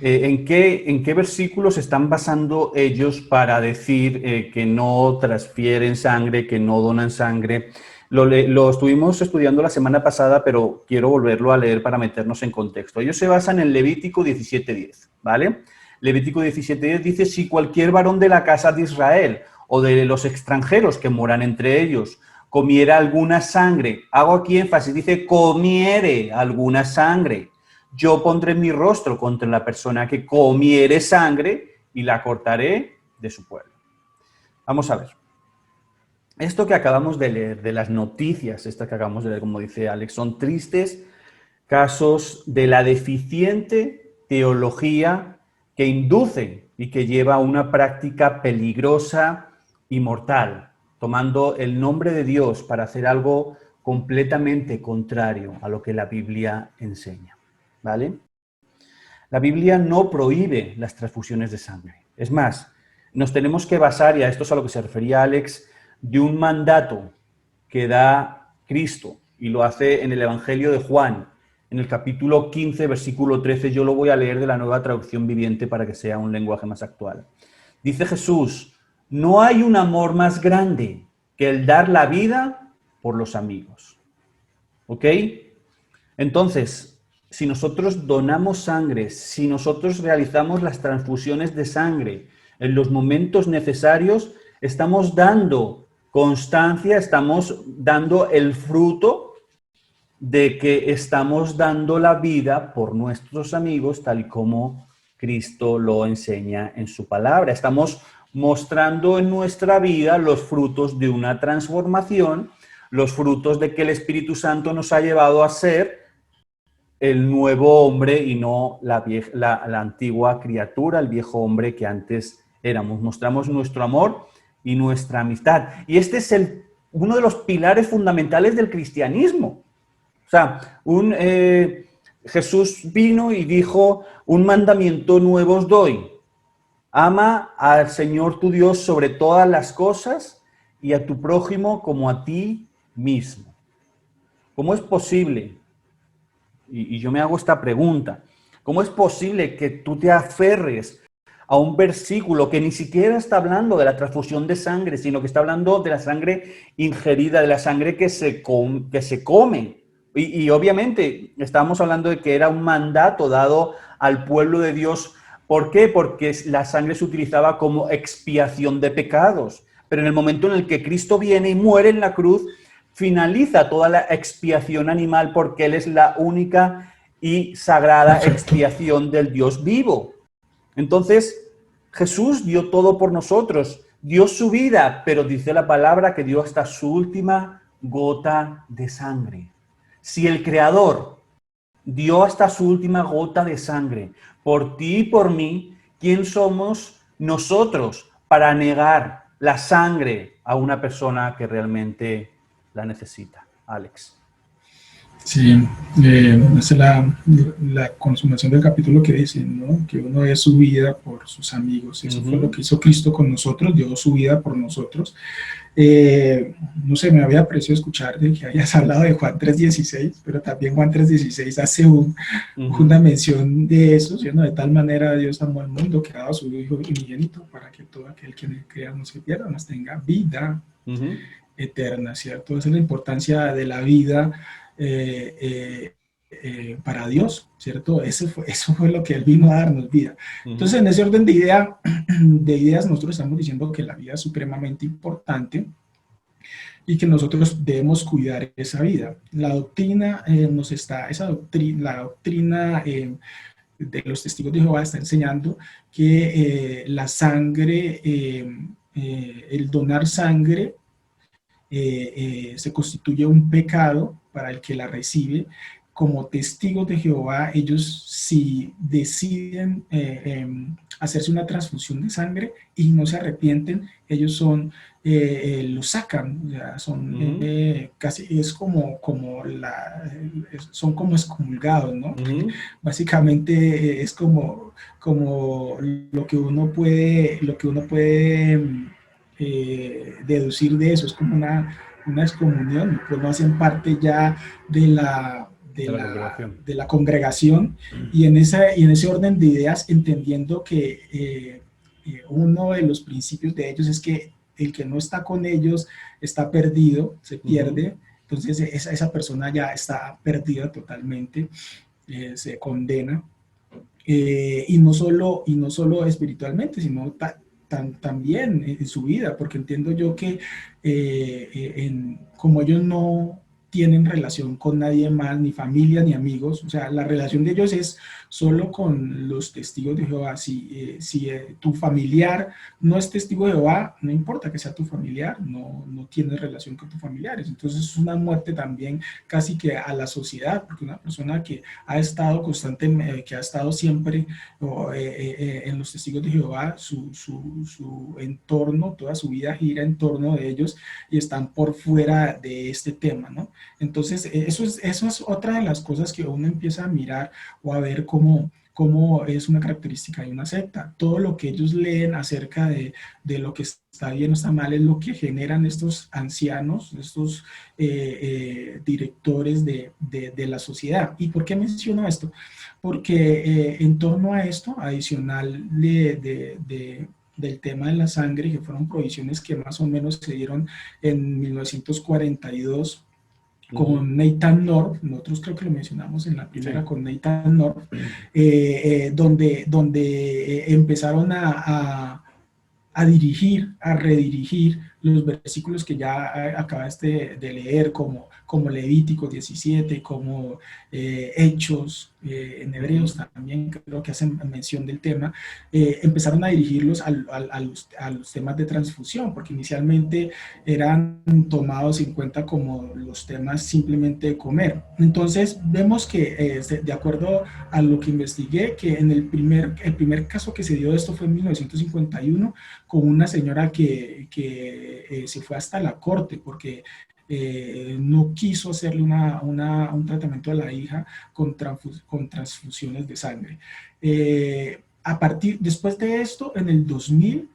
¿en qué versículos están basando ellos para decir que no transfieren sangre, que no donan sangre? Lo estuvimos estudiando la semana pasada, pero quiero volverlo a leer para meternos en contexto. Ellos se basan en Levítico 17:10, ¿vale? Levítico 17:10 dice: si cualquier varón de la casa de Israel o de los extranjeros que moran entre ellos comiera alguna sangre, hago aquí énfasis, dice comiere alguna sangre, yo pondré mi rostro contra la persona que comiere sangre y la cortaré de su pueblo. Vamos a ver. Esto que acabamos de leer, de las noticias, estas que acabamos de leer, como dice Alex, son tristes casos de la deficiente teología que induce y que lleva a una práctica peligrosa y mortal, tomando el nombre de Dios para hacer algo completamente contrario a lo que la Biblia enseña, ¿vale? La Biblia no prohíbe las transfusiones de sangre. Es más, nos tenemos que basar, y a esto es a lo que se refería Alex, de un mandato que da Cristo, y lo hace en el Evangelio de Juan, en el capítulo 15, versículo 13, yo lo voy a leer de la Nueva Traducción Viviente para que sea un lenguaje más actual. Dice Jesús: no hay un amor más grande que el dar la vida por los amigos. ¿Ok? Entonces, si nosotros donamos sangre, si nosotros realizamos las transfusiones de sangre en los momentos necesarios, estamos dando constancia, estamos dando el fruto de que estamos dando la vida por nuestros amigos, tal y como Cristo lo enseña en su palabra. Estamos mostrando en nuestra vida los frutos de una transformación, los frutos de que el Espíritu Santo nos ha llevado a ser el nuevo hombre y no la antigua criatura, el viejo hombre que antes éramos. Mostramos nuestro amor y nuestra amistad. Y este es uno de los pilares fundamentales del cristianismo. O sea, Jesús vino y dijo: un mandamiento nuevo os doy. Ama al Señor tu Dios sobre todas las cosas y a tu prójimo como a ti mismo. ¿Cómo es posible? Y yo me hago esta pregunta. ¿Cómo es posible que tú te aferres a un versículo que ni siquiera está hablando de la transfusión de sangre, sino que está hablando de la sangre ingerida, de la sangre que se come? Y obviamente estamos hablando de que era un mandato dado al pueblo de Dios. ¿Por qué? Porque la sangre se utilizaba como expiación de pecados. Pero en el momento en el que Cristo viene y muere en la cruz, finaliza toda la expiación animal, porque Él es la única y sagrada expiación del Dios vivo. Entonces, Jesús dio todo por nosotros, dio su vida, pero dice la palabra que dio hasta su última gota de sangre. Si el Creador dio hasta su última gota de sangre por ti y por mí, ¿quién somos nosotros para negar la sangre a una persona que realmente la necesita? Alex. Sí, es la consumación del capítulo que dice, ¿no? Que uno dé su vida por sus amigos. Eso fue lo que hizo Cristo con nosotros, dio su vida por nosotros. No sé, me había parecido escuchar de que habías hablado de Juan 3:16, pero también Juan 3:16 hace una mención de eso, ¿sí? De tal manera Dios amó al mundo que ha dado a su Hijo unigénito para que todo aquel que en él crea no se pierda, mas tenga vida eterna, ¿cierto?Esa es la importancia de la vida para Dios, ¿cierto? Eso fue lo que Él vino a darnos, vida. Entonces, en ese orden de ideas, nosotros estamos diciendo que la vida es supremamente importante y que nosotros debemos cuidar esa vida. La doctrina la doctrina de los testigos de Jehová está enseñando que la sangre, el donar sangre, se constituye un pecado para el que la recibe. Como testigos de Jehová, ellos si deciden hacerse una transfusión de sangre y no se arrepienten, ellos lo sacan, o sea, son casi, es son como excomulgados, ¿no? Básicamente es como lo que uno puede deducir de eso, es como una excomunión, pues no hacen parte ya de la congregación, y en ese orden de ideas, entendiendo que uno de los principios de ellos es que el que no está con ellos está perdido, se pierde, entonces esa persona ya está perdida totalmente, se condena, y no solo espiritualmente, sino también en su vida, porque entiendo yo que como ellos no tienen relación con nadie más, ni familia, ni amigos, o sea, la relación de ellos es solo con los testigos de Jehová. Si tu familiar no es testigo de Jehová, no importa que sea tu familiar, no tienes relación con tus familiares, entonces es una muerte también casi que a la sociedad, porque una persona que ha estado que ha estado siempre en los testigos de Jehová, su entorno, toda su vida gira en torno de ellos y están por fuera de este tema, ¿no? Entonces, eso es otra de las cosas que uno empieza a mirar o a ver cómo es una característica de una secta. Todo lo que ellos leen acerca de lo que está bien o está mal es lo que generan estos ancianos, estos directores de la sociedad. ¿Y por qué menciono esto? Porque en torno a esto, adicional del tema de la sangre, que fueron prohibiciones que más o menos se dieron en 1942, con Nathan North, nosotros creo que lo mencionamos en la primera, con Nathan North, donde empezaron a redirigir los versículos que ya acabaste de leer, como Levítico 17, como Hechos, en Hebreos también creo que hacen mención del tema, empezaron a dirigirlos a los temas de transfusión, porque inicialmente eran tomados en cuenta como los temas simplemente de comer. Entonces vemos que, de acuerdo a lo que investigué, que en el primer caso que se dio de esto fue en 1951, con una señora que se fue hasta la corte porque no quiso hacerle un tratamiento a la hija con transfusiones de sangre. Después de esto, en el 2000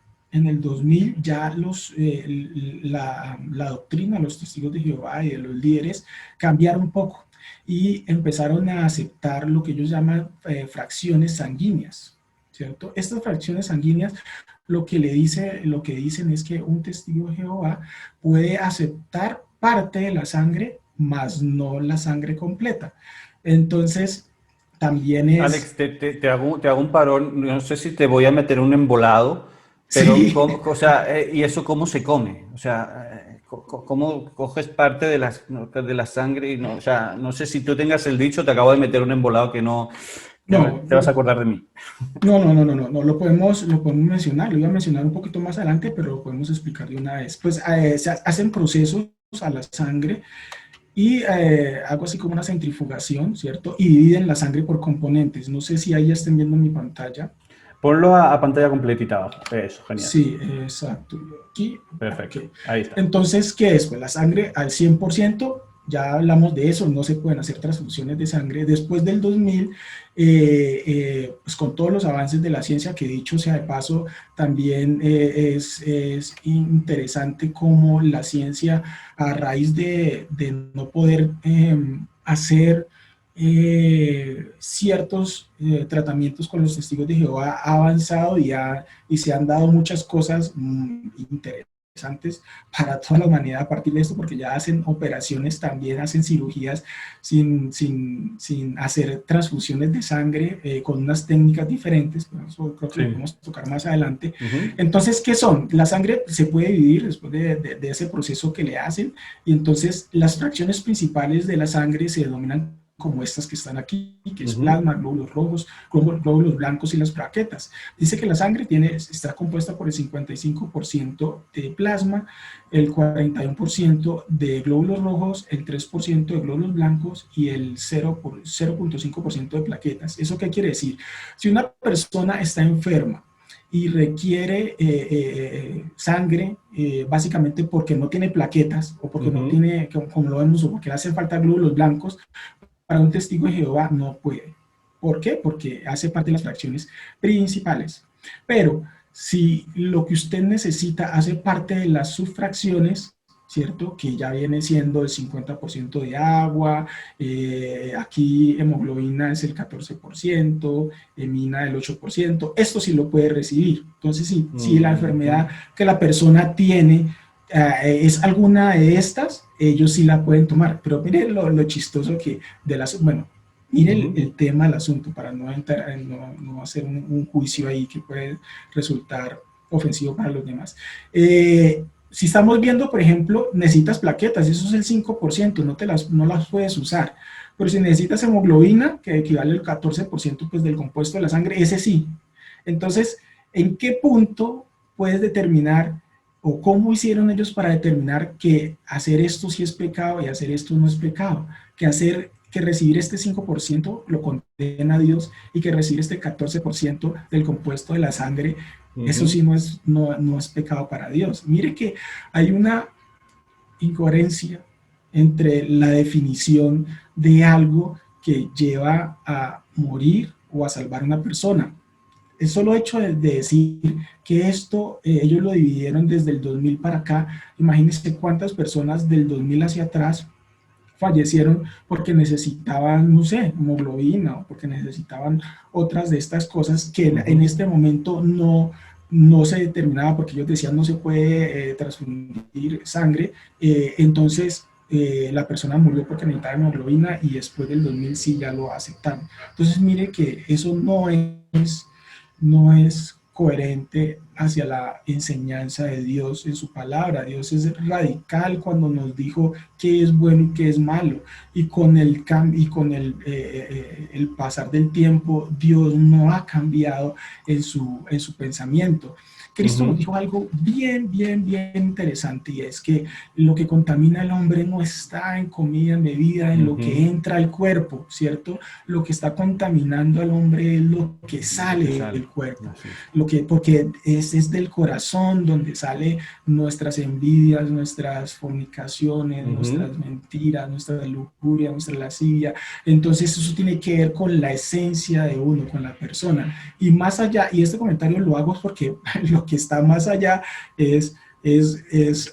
ya la doctrina, los testigos de Jehová y de los líderes cambiaron un poco y empezaron a aceptar lo que ellos llaman fracciones sanguíneas, ¿cierto? Estas fracciones sanguíneas lo que dicen es que un testigo de Jehová puede aceptar parte de la sangre, mas no la sangre completa. Entonces, también es... Alex, te hago un parón, no sé si te voy a meter un embolado, pero sí. ¿Y eso cómo se come? O sea, ¿cómo coges parte de la sangre? No, o sea, no sé si tú tengas el dicho, te acabo de meter un embolado que no... No, te vas a acordar de mí. No, lo podemos mencionar, lo iba a mencionar un poquito más adelante, pero lo podemos explicar de una vez. Pues se hacen procesos a la sangre y algo así como una centrifugación, ¿cierto? Y dividen la sangre por componentes. No sé si ahí ya estén viendo mi pantalla. Ponlo a pantalla completita abajo. Eso, genial. Sí, exacto. Aquí. Perfecto, okay. Ahí está. Entonces, ¿qué es? Pues la sangre al 100%. Ya hablamos de eso, no se pueden hacer transfusiones de sangre. Después del 2000, pues con todos los avances de la ciencia, que dicho sea de paso, también es interesante cómo la ciencia, a raíz de no poder hacer ciertos tratamientos con los testigos de Jehová, ha avanzado y se han dado muchas cosas interesantes para toda la humanidad a partir de esto, porque ya hacen operaciones, también hacen cirugías sin hacer transfusiones de sangre, con unas técnicas diferentes, pero eso creo que lo podemos tocar más adelante. Entonces, ¿qué son? La sangre se puede dividir después de ese proceso que le hacen, y entonces las fracciones principales de la sangre se denominan como estas que están aquí, que es Ujú. plasma, glóbulos rojos, glóbulos blancos y las plaquetas. Dice que la sangre está compuesta por el 55% de plasma, el 41% de glóbulos rojos, el 3% de glóbulos blancos y el 0.5% de plaquetas. ¿Eso qué quiere decir? Si una persona está enferma y requiere sangre, básicamente porque no tiene plaquetas o porque no tiene, como lo vemos, o porque le hacen falta glóbulos blancos, para un testigo de Jehová no puede. ¿Por qué? Porque hace parte de las fracciones principales. Pero si lo que usted necesita hace parte de las subfracciones, ¿cierto? Que ya viene siendo el 50% de agua, aquí hemoglobina es el 14%, hemina el 8%, esto sí lo puede recibir. Entonces, si la enfermedad que la persona tiene es alguna de estas, ellos sí la pueden tomar. Pero miren lo chistoso que de las, bueno, miren el tema del asunto para no hacer un juicio ahí que puede resultar ofensivo para los demás. Si estamos viendo, por ejemplo, necesitas plaquetas, eso es el 5%, no las puedes usar. Pero si necesitas hemoglobina, que equivale al 14% pues, del compuesto de la sangre, ese sí. Entonces, ¿en qué punto puedes determinar o cómo hicieron ellos para determinar que hacer esto sí es pecado y hacer esto no es pecado? Que recibir este 5% lo condena a Dios y que recibir este 14% del compuesto de la sangre, eso sí no es pecado para Dios. Mire que hay una incoherencia entre la definición de algo que lleva a morir o a salvar a una persona. El solo hecho de decir que esto ellos lo dividieron desde el 2000 para acá, imagínense cuántas personas del 2000 hacia atrás fallecieron porque necesitaban, no sé, hemoglobina o porque necesitaban otras de estas cosas que en este momento no se determinaba porque ellos decían no se puede transfundir sangre, entonces la persona murió porque necesitaba hemoglobina y después del 2000 sí ya lo aceptaron. Entonces mire que eso no es coherente hacia la enseñanza de Dios en su palabra. Dios es radical cuando nos dijo qué es bueno y qué es malo, y con el pasar del tiempo Dios no ha cambiado en su pensamiento. Cristo nos dijo algo bien interesante, y es que lo que contamina al hombre no está en comida, en bebida, en lo que entra al cuerpo, ¿cierto? Lo que está contaminando al hombre es lo que sale del cuerpo, porque es del corazón donde sale nuestras envidias, nuestras fornicaciones, nuestras mentiras, nuestra lujuria, nuestra lascivia. Entonces eso tiene que ver con la esencia de uno, con la persona. Y más allá, y este comentario lo hago porque lo que está más allá es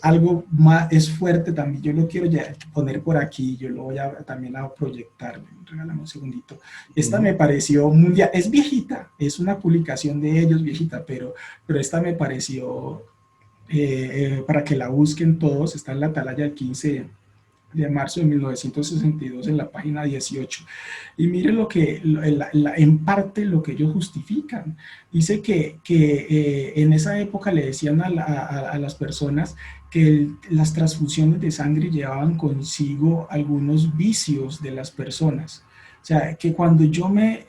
algo más, es fuerte también. Yo lo quiero ya poner por aquí, yo lo voy también a proyectar. Regálame un segundito. Esta me pareció mundial, es viejita, es una publicación de ellos viejita, pero esta me pareció para que la busquen todos. Está en la Atalaya del 15 de marzo de 1962 en la página 18, y miren lo que en parte lo que ellos justifican. Dice que en esa época le decían a las personas que las transfusiones de sangre llevaban consigo algunos vicios de las personas. O sea, que cuando yo me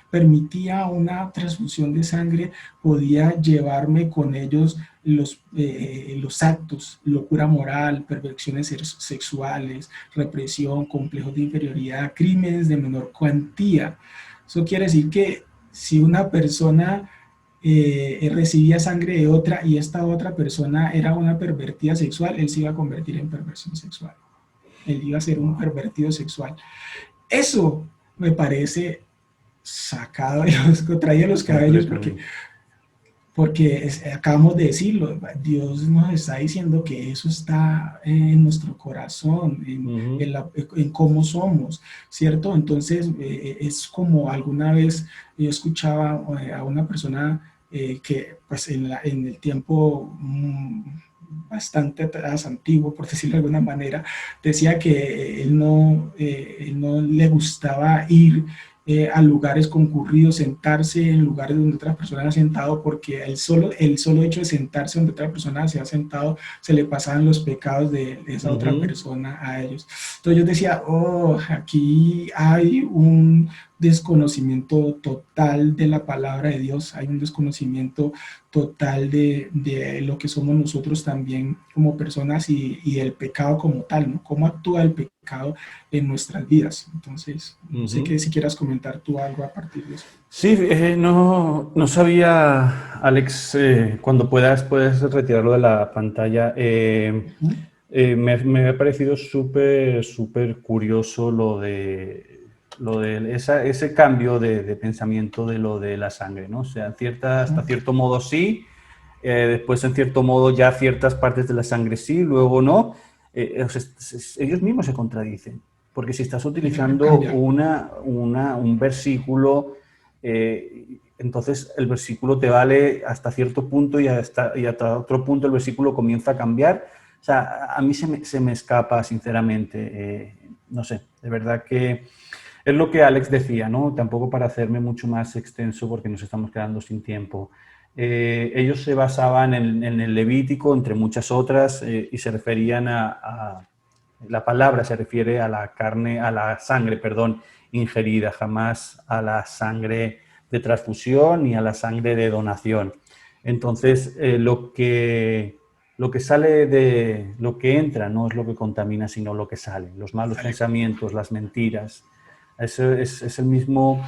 permitía una transfusión de sangre, podía llevarme con ellos los actos, locura moral, perversiones sexuales, represión, complejos de inferioridad, crímenes de menor cuantía. Eso quiere decir que si una persona recibía sangre de otra y esta otra persona era una pervertida sexual, él se iba a convertir en perversión sexual. Él iba a ser un pervertido sexual. Eso me parece sacado traído los cabellos, porque acabamos de decirlo, Dios nos está diciendo que eso está en nuestro corazón, en cómo somos, ¿cierto? Entonces es como alguna vez yo escuchaba a una persona que pues en el tiempo bastante atrás, antiguo, por decirlo de alguna manera, decía que él no le gustaba ir a lugares concurridos, sentarse en lugares donde otras personas han sentado, porque el solo hecho de sentarse donde otra persona se ha sentado, se le pasaban los pecados de esa otra persona a ellos. Entonces yo decía, oh, aquí hay un desconocimiento total de la palabra de Dios, hay un desconocimiento total de lo que somos nosotros también como personas y el pecado como tal, ¿no? Cómo actúa el pecado en nuestras vidas. Entonces, no sé que si quieras comentar tú algo a partir de eso. Sí, no sabía, Alex, cuando puedes retirarlo de la pantalla. Me ha parecido súper curioso lo de ese cambio de pensamiento de lo de la sangre, ¿no? O sea, hasta cierto modo sí, después en cierto modo ya ciertas partes de la sangre sí, luego no. Ellos mismos se contradicen, porque si estás utilizando un versículo, entonces el versículo te vale hasta cierto punto y hasta otro punto el versículo comienza a cambiar. O sea, a mí se me escapa, sinceramente. No sé, de verdad que es lo que Alex decía, ¿no? Tampoco para hacerme mucho más extenso porque nos estamos quedando sin tiempo. Ellos se basaban en el Levítico, entre muchas otras, y se referían la palabra se refiere a la carne, a la sangre, perdón, ingerida, jamás a la sangre de transfusión ni a la sangre de donación. Entonces, lo que sale de lo que entra no es lo que contamina, sino lo que sale. Los malos pensamientos, las mentiras. Eso es el mismo,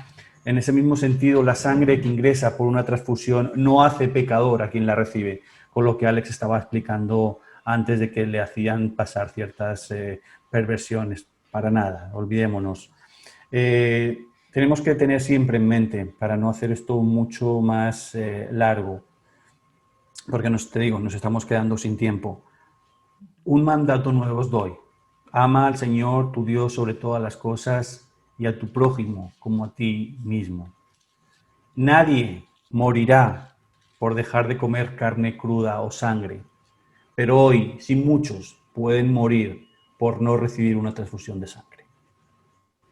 en ese mismo sentido, la sangre que ingresa por una transfusión no hace pecador a quien la recibe, con lo que Alex estaba explicando antes de que le hacían pasar ciertas perversiones. Para nada, olvidémonos. Tenemos que tener siempre en mente, para no hacer esto mucho más largo, porque nos estamos quedando sin tiempo. Un mandato nuevo os doy. Ama al Señor, tu Dios, sobre todas las cosas y a tu prójimo como a ti mismo. Nadie morirá por dejar de comer carne cruda o sangre, pero hoy, sí, muchos pueden morir por no recibir una transfusión de sangre.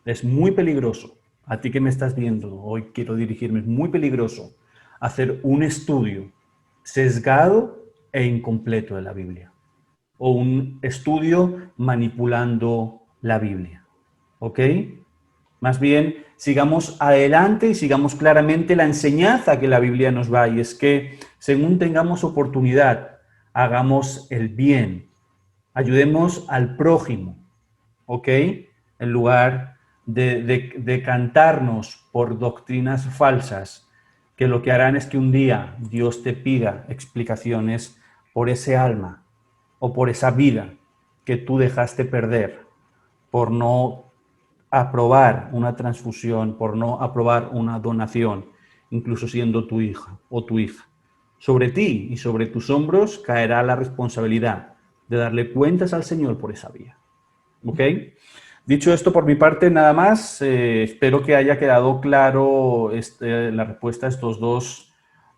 Es muy peligroso, a ti que me estás viendo, hoy quiero dirigirme, es muy peligroso hacer un estudio sesgado e incompleto de la Biblia, o un estudio manipulando la Biblia, ¿ok? Más bien, sigamos adelante y sigamos claramente la enseñanza que la Biblia nos da, y es que según tengamos oportunidad, hagamos el bien, ayudemos al prójimo, ¿ok? En lugar de cantarnos por doctrinas falsas, que lo que harán es que un día Dios te pida explicaciones por ese alma o por esa vida que tú dejaste perder por no aprobar una transfusión, por no aprobar una donación, incluso siendo tu hija o tu hija. Sobre ti y sobre tus hombros caerá la responsabilidad de darle cuentas al Señor por esa vía. ¿Ok? Dicho esto, por mi parte, nada más. Espero que haya quedado claro la respuesta a estos dos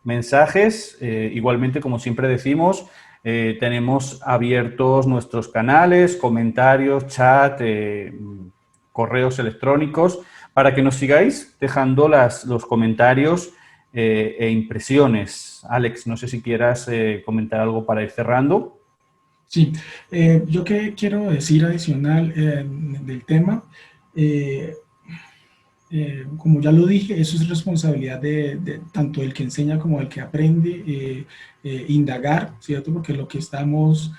mensajes. Igualmente, como siempre decimos, tenemos abiertos nuestros canales, comentarios, chat, correos electrónicos, para que nos sigáis dejando los comentarios e impresiones. Alex, no sé si quieras comentar algo para ir cerrando. Sí, yo que quiero decir adicional del tema, como ya lo dije, eso es responsabilidad de tanto el que enseña como el que aprende, indagar, ¿cierto? Porque lo que estamos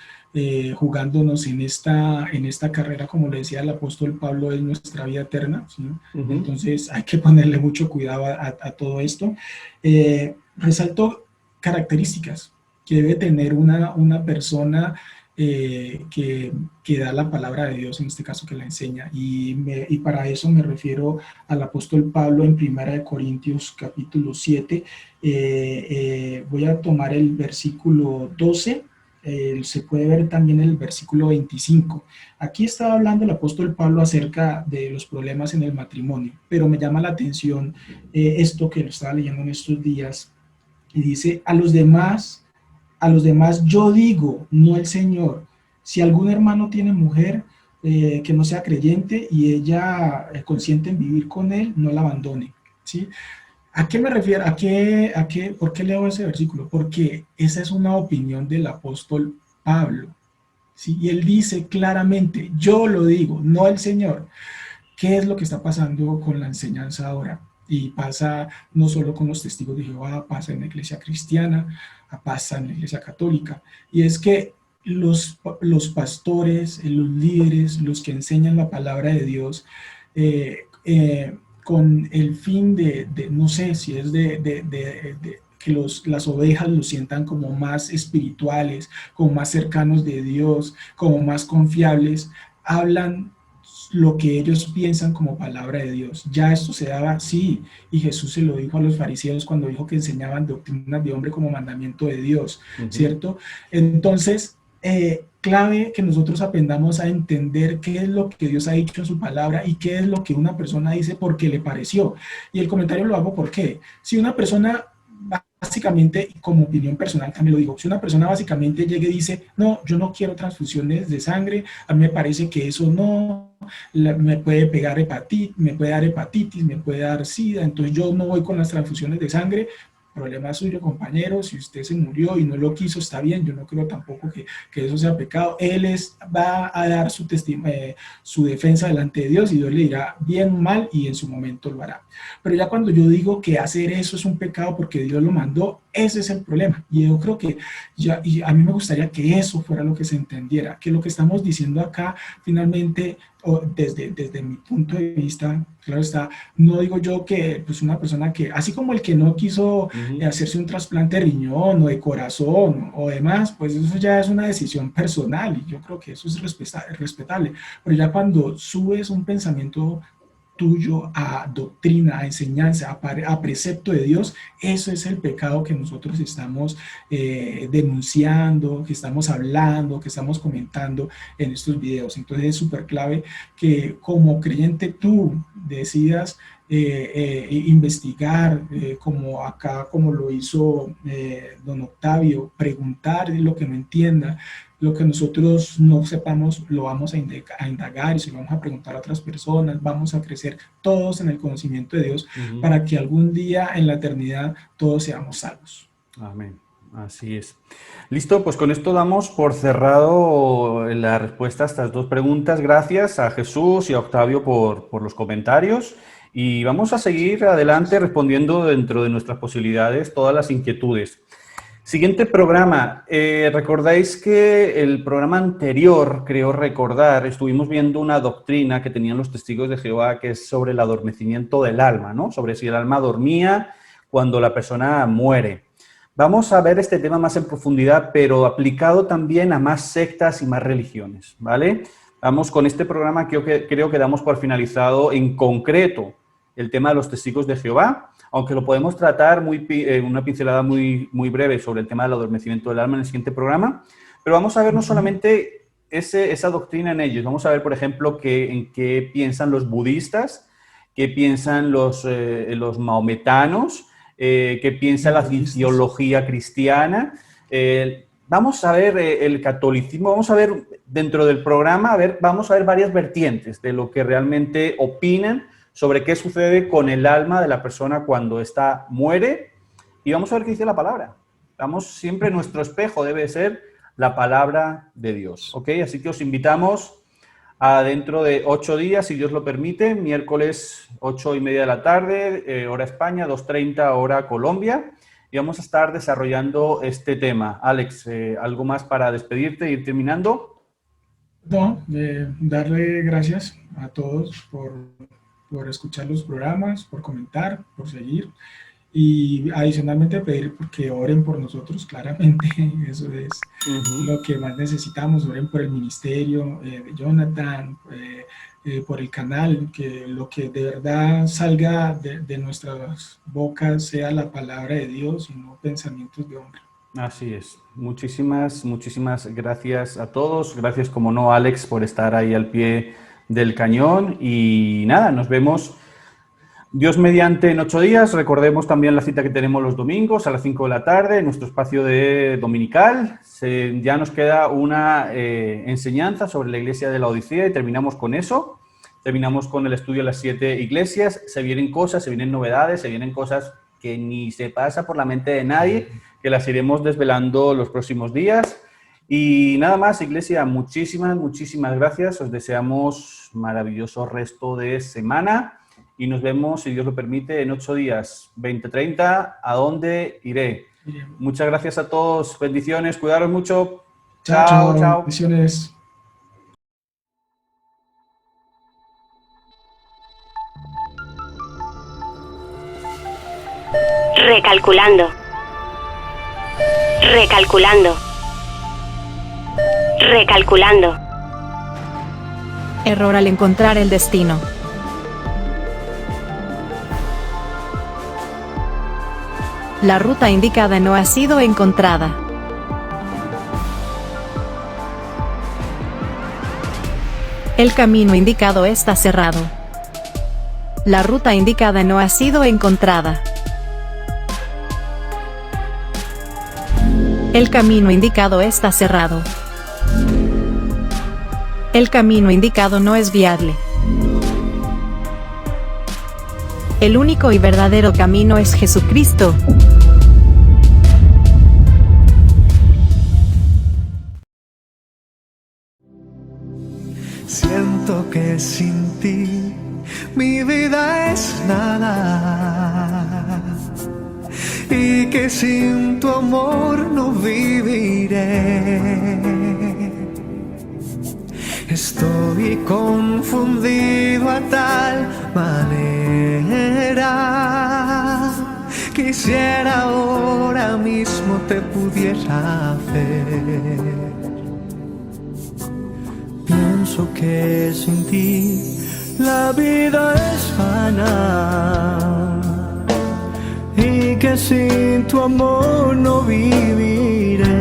jugándonos en esta carrera, como le decía el apóstol Pablo, es nuestra vida eterna, ¿sí? Entonces hay que ponerle mucho cuidado a todo esto. Resalto características que debe tener una persona que da la palabra de Dios, en este caso que la enseña, y para eso me refiero al apóstol Pablo en 1 Corintios capítulo 7. Voy a tomar el versículo 12, se puede ver también el versículo 25. Aquí estaba hablando el apóstol Pablo acerca de los problemas en el matrimonio, pero me llama la atención esto que lo estaba leyendo en estos días, y dice: a los demás yo digo, no el Señor, si algún hermano tiene mujer, que no sea creyente y ella consiente en vivir con él, no la abandone, ¿sí? ¿A qué me refiero? ¿Por qué leo ese versículo? Porque esa es una opinión del apóstol Pablo, ¿sí? Y él dice claramente, yo lo digo, no el Señor. ¿Qué es lo que está pasando con la enseñanza ahora? Y pasa no solo con los testigos de Jehová, pasa en la iglesia cristiana, pasa en la iglesia católica. Y es que los pastores, los líderes, los que enseñan la palabra de Dios, con el fin no sé si es que las ovejas los sientan como más espirituales, como más cercanos de Dios, como más confiables, hablan lo que ellos piensan como palabra de Dios. Ya esto se daba así, y Jesús se lo dijo a los fariseos cuando dijo que enseñaban doctrinas de hombre como mandamiento de Dios, ¿cierto? Entonces, clave que nosotros aprendamos a entender qué es lo que Dios ha dicho en su palabra y qué es lo que una persona dice porque le pareció. Y el comentario lo hago porque si una persona básicamente, como opinión personal también lo digo, si una persona básicamente llega y dice, no, yo no quiero transfusiones de sangre, a mí me parece que eso no, me puede pegar hepatitis, me puede dar hepatitis, me puede dar sida, entonces yo no voy con las transfusiones de sangre. Problema suyo, compañero, si usted se murió y no lo quiso, está bien, yo no creo tampoco que eso sea pecado. Él va a dar su defensa delante de Dios y Dios le dirá bien o mal y en su momento lo hará. Pero ya cuando yo digo que hacer eso es un pecado porque Dios lo mandó, ese es el problema. Y yo creo que y a mí me gustaría que eso fuera lo que se entendiera, que lo que estamos diciendo acá finalmente, desde mi punto de vista, claro está, no digo yo que pues una persona que, así como el que no quiso hacerse un trasplante de riñón o de corazón o demás, pues eso ya es una decisión personal y yo creo que eso es respetable, pero ya cuando subes un pensamiento tuyo a doctrina, a enseñanza, a precepto de Dios, eso es el pecado que nosotros estamos denunciando, que estamos hablando, que estamos comentando en estos videos. Entonces es súper clave que como creyente tú decidas investigar, como lo hizo don Octavio, preguntar lo que no entienda, lo que nosotros no sepamos lo vamos a indagar y se lo vamos a preguntar a otras personas, vamos a crecer todos en el conocimiento de Dios para que algún día en la eternidad todos seamos salvos. Amén. Así es. Listo, pues con esto damos por cerrado la respuesta a estas dos preguntas. Gracias a Jesús y a Octavio por los comentarios y vamos a seguir adelante respondiendo dentro de nuestras posibilidades todas las inquietudes. Siguiente programa. Recordáis que el programa anterior, creo recordar, estuvimos viendo una doctrina que tenían los testigos de Jehová que es sobre el adormecimiento del alma, ¿no? Sobre si el alma dormía cuando la persona muere. Vamos a ver este tema más en profundidad, pero aplicado también a más sectas y más religiones, ¿vale? Vamos con este programa que creo que damos por finalizado en concreto el tema de los testigos de Jehová, aunque lo podemos tratar una pincelada muy breve sobre el tema del adormecimiento del alma en el siguiente programa, pero vamos a ver no solamente esa doctrina en ellos, vamos a ver, por ejemplo, en qué piensan los budistas, qué piensan los maometanos, qué piensa la teología cristiana. Vamos a ver el catolicismo, vamos a ver dentro del programa, vamos a ver varias vertientes de lo que realmente opinan sobre qué sucede con el alma de la persona cuando ésta muere y vamos a ver qué dice la palabra. Siempre nuestro espejo debe ser la palabra de Dios, ¿ok? Así que os invitamos a dentro de 8 días, si Dios lo permite, miércoles 8:30 de la tarde, hora España, 2:30 hora Colombia, y vamos a estar desarrollando este tema. Alex, ¿algo más para despedirte e ir terminando? No, darle gracias a todos por escuchar los programas, por comentar, por seguir y adicionalmente pedir que oren por nosotros, claramente, eso es lo que más necesitamos, oren por el ministerio de Jonathan, por el canal, que lo que de verdad salga de nuestras bocas sea la palabra de Dios y no pensamientos de hombre. Así es. Muchísimas gracias a todos. Gracias, como no, Alex, por estar ahí al pie del cañón. Y nada, nos vemos Dios mediante en 8 días, recordemos también la cita que tenemos los domingos a las 5 de la tarde, en nuestro espacio de dominical. Ya nos queda una enseñanza sobre la iglesia de la Odisea y terminamos con eso. Terminamos con el estudio de las 7 iglesias. Se vienen cosas, se vienen novedades, se vienen cosas que ni se pasa por la mente de nadie, que las iremos desvelando los próximos días. Y nada más, iglesia, muchísimas gracias. Os deseamos maravilloso resto de semana y nos vemos, si Dios lo permite, en 8 días, 20:30, ¿a dónde iré? Muchas gracias a todos, bendiciones, cuidaros mucho. Chao, chao. Bendiciones. Recalculando. Recalculando. Recalculando. Error al encontrar el destino. La ruta indicada no ha sido encontrada. El camino indicado está cerrado. La ruta indicada no ha sido encontrada. El camino indicado está cerrado. El camino indicado no es viable. El único y verdadero camino es Jesucristo. Siento que sin ti mi vida es nada y que sin tu amor no viviré. Estoy confundido a tal manera. Quisiera ahora mismo te pudiera ver. Pienso que sin ti la vida es vana y que sin tu amor no viviré.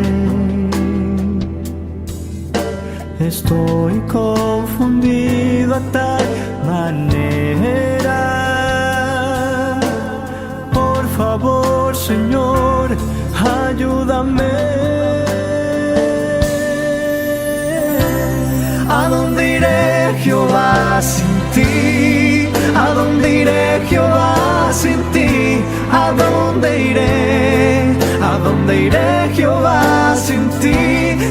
Estoy confundido a tal manera. Por favor, Señor, ayúdame. ¿A dónde iré, Jehová, sin ti? ¿A dónde iré, Jehová, sin ti? ¿A dónde iré? ¿A dónde iré, Jehová, sin ti?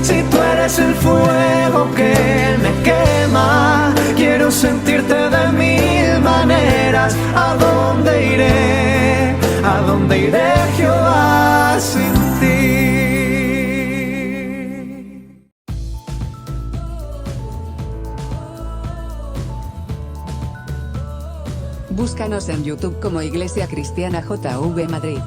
Si tú eres el fuego que me quema, quiero sentirte de mil maneras. ¿A dónde iré? ¿A dónde iré, Jehová, sin ti? Búscanos en YouTube como Iglesia Cristiana JV Madrid.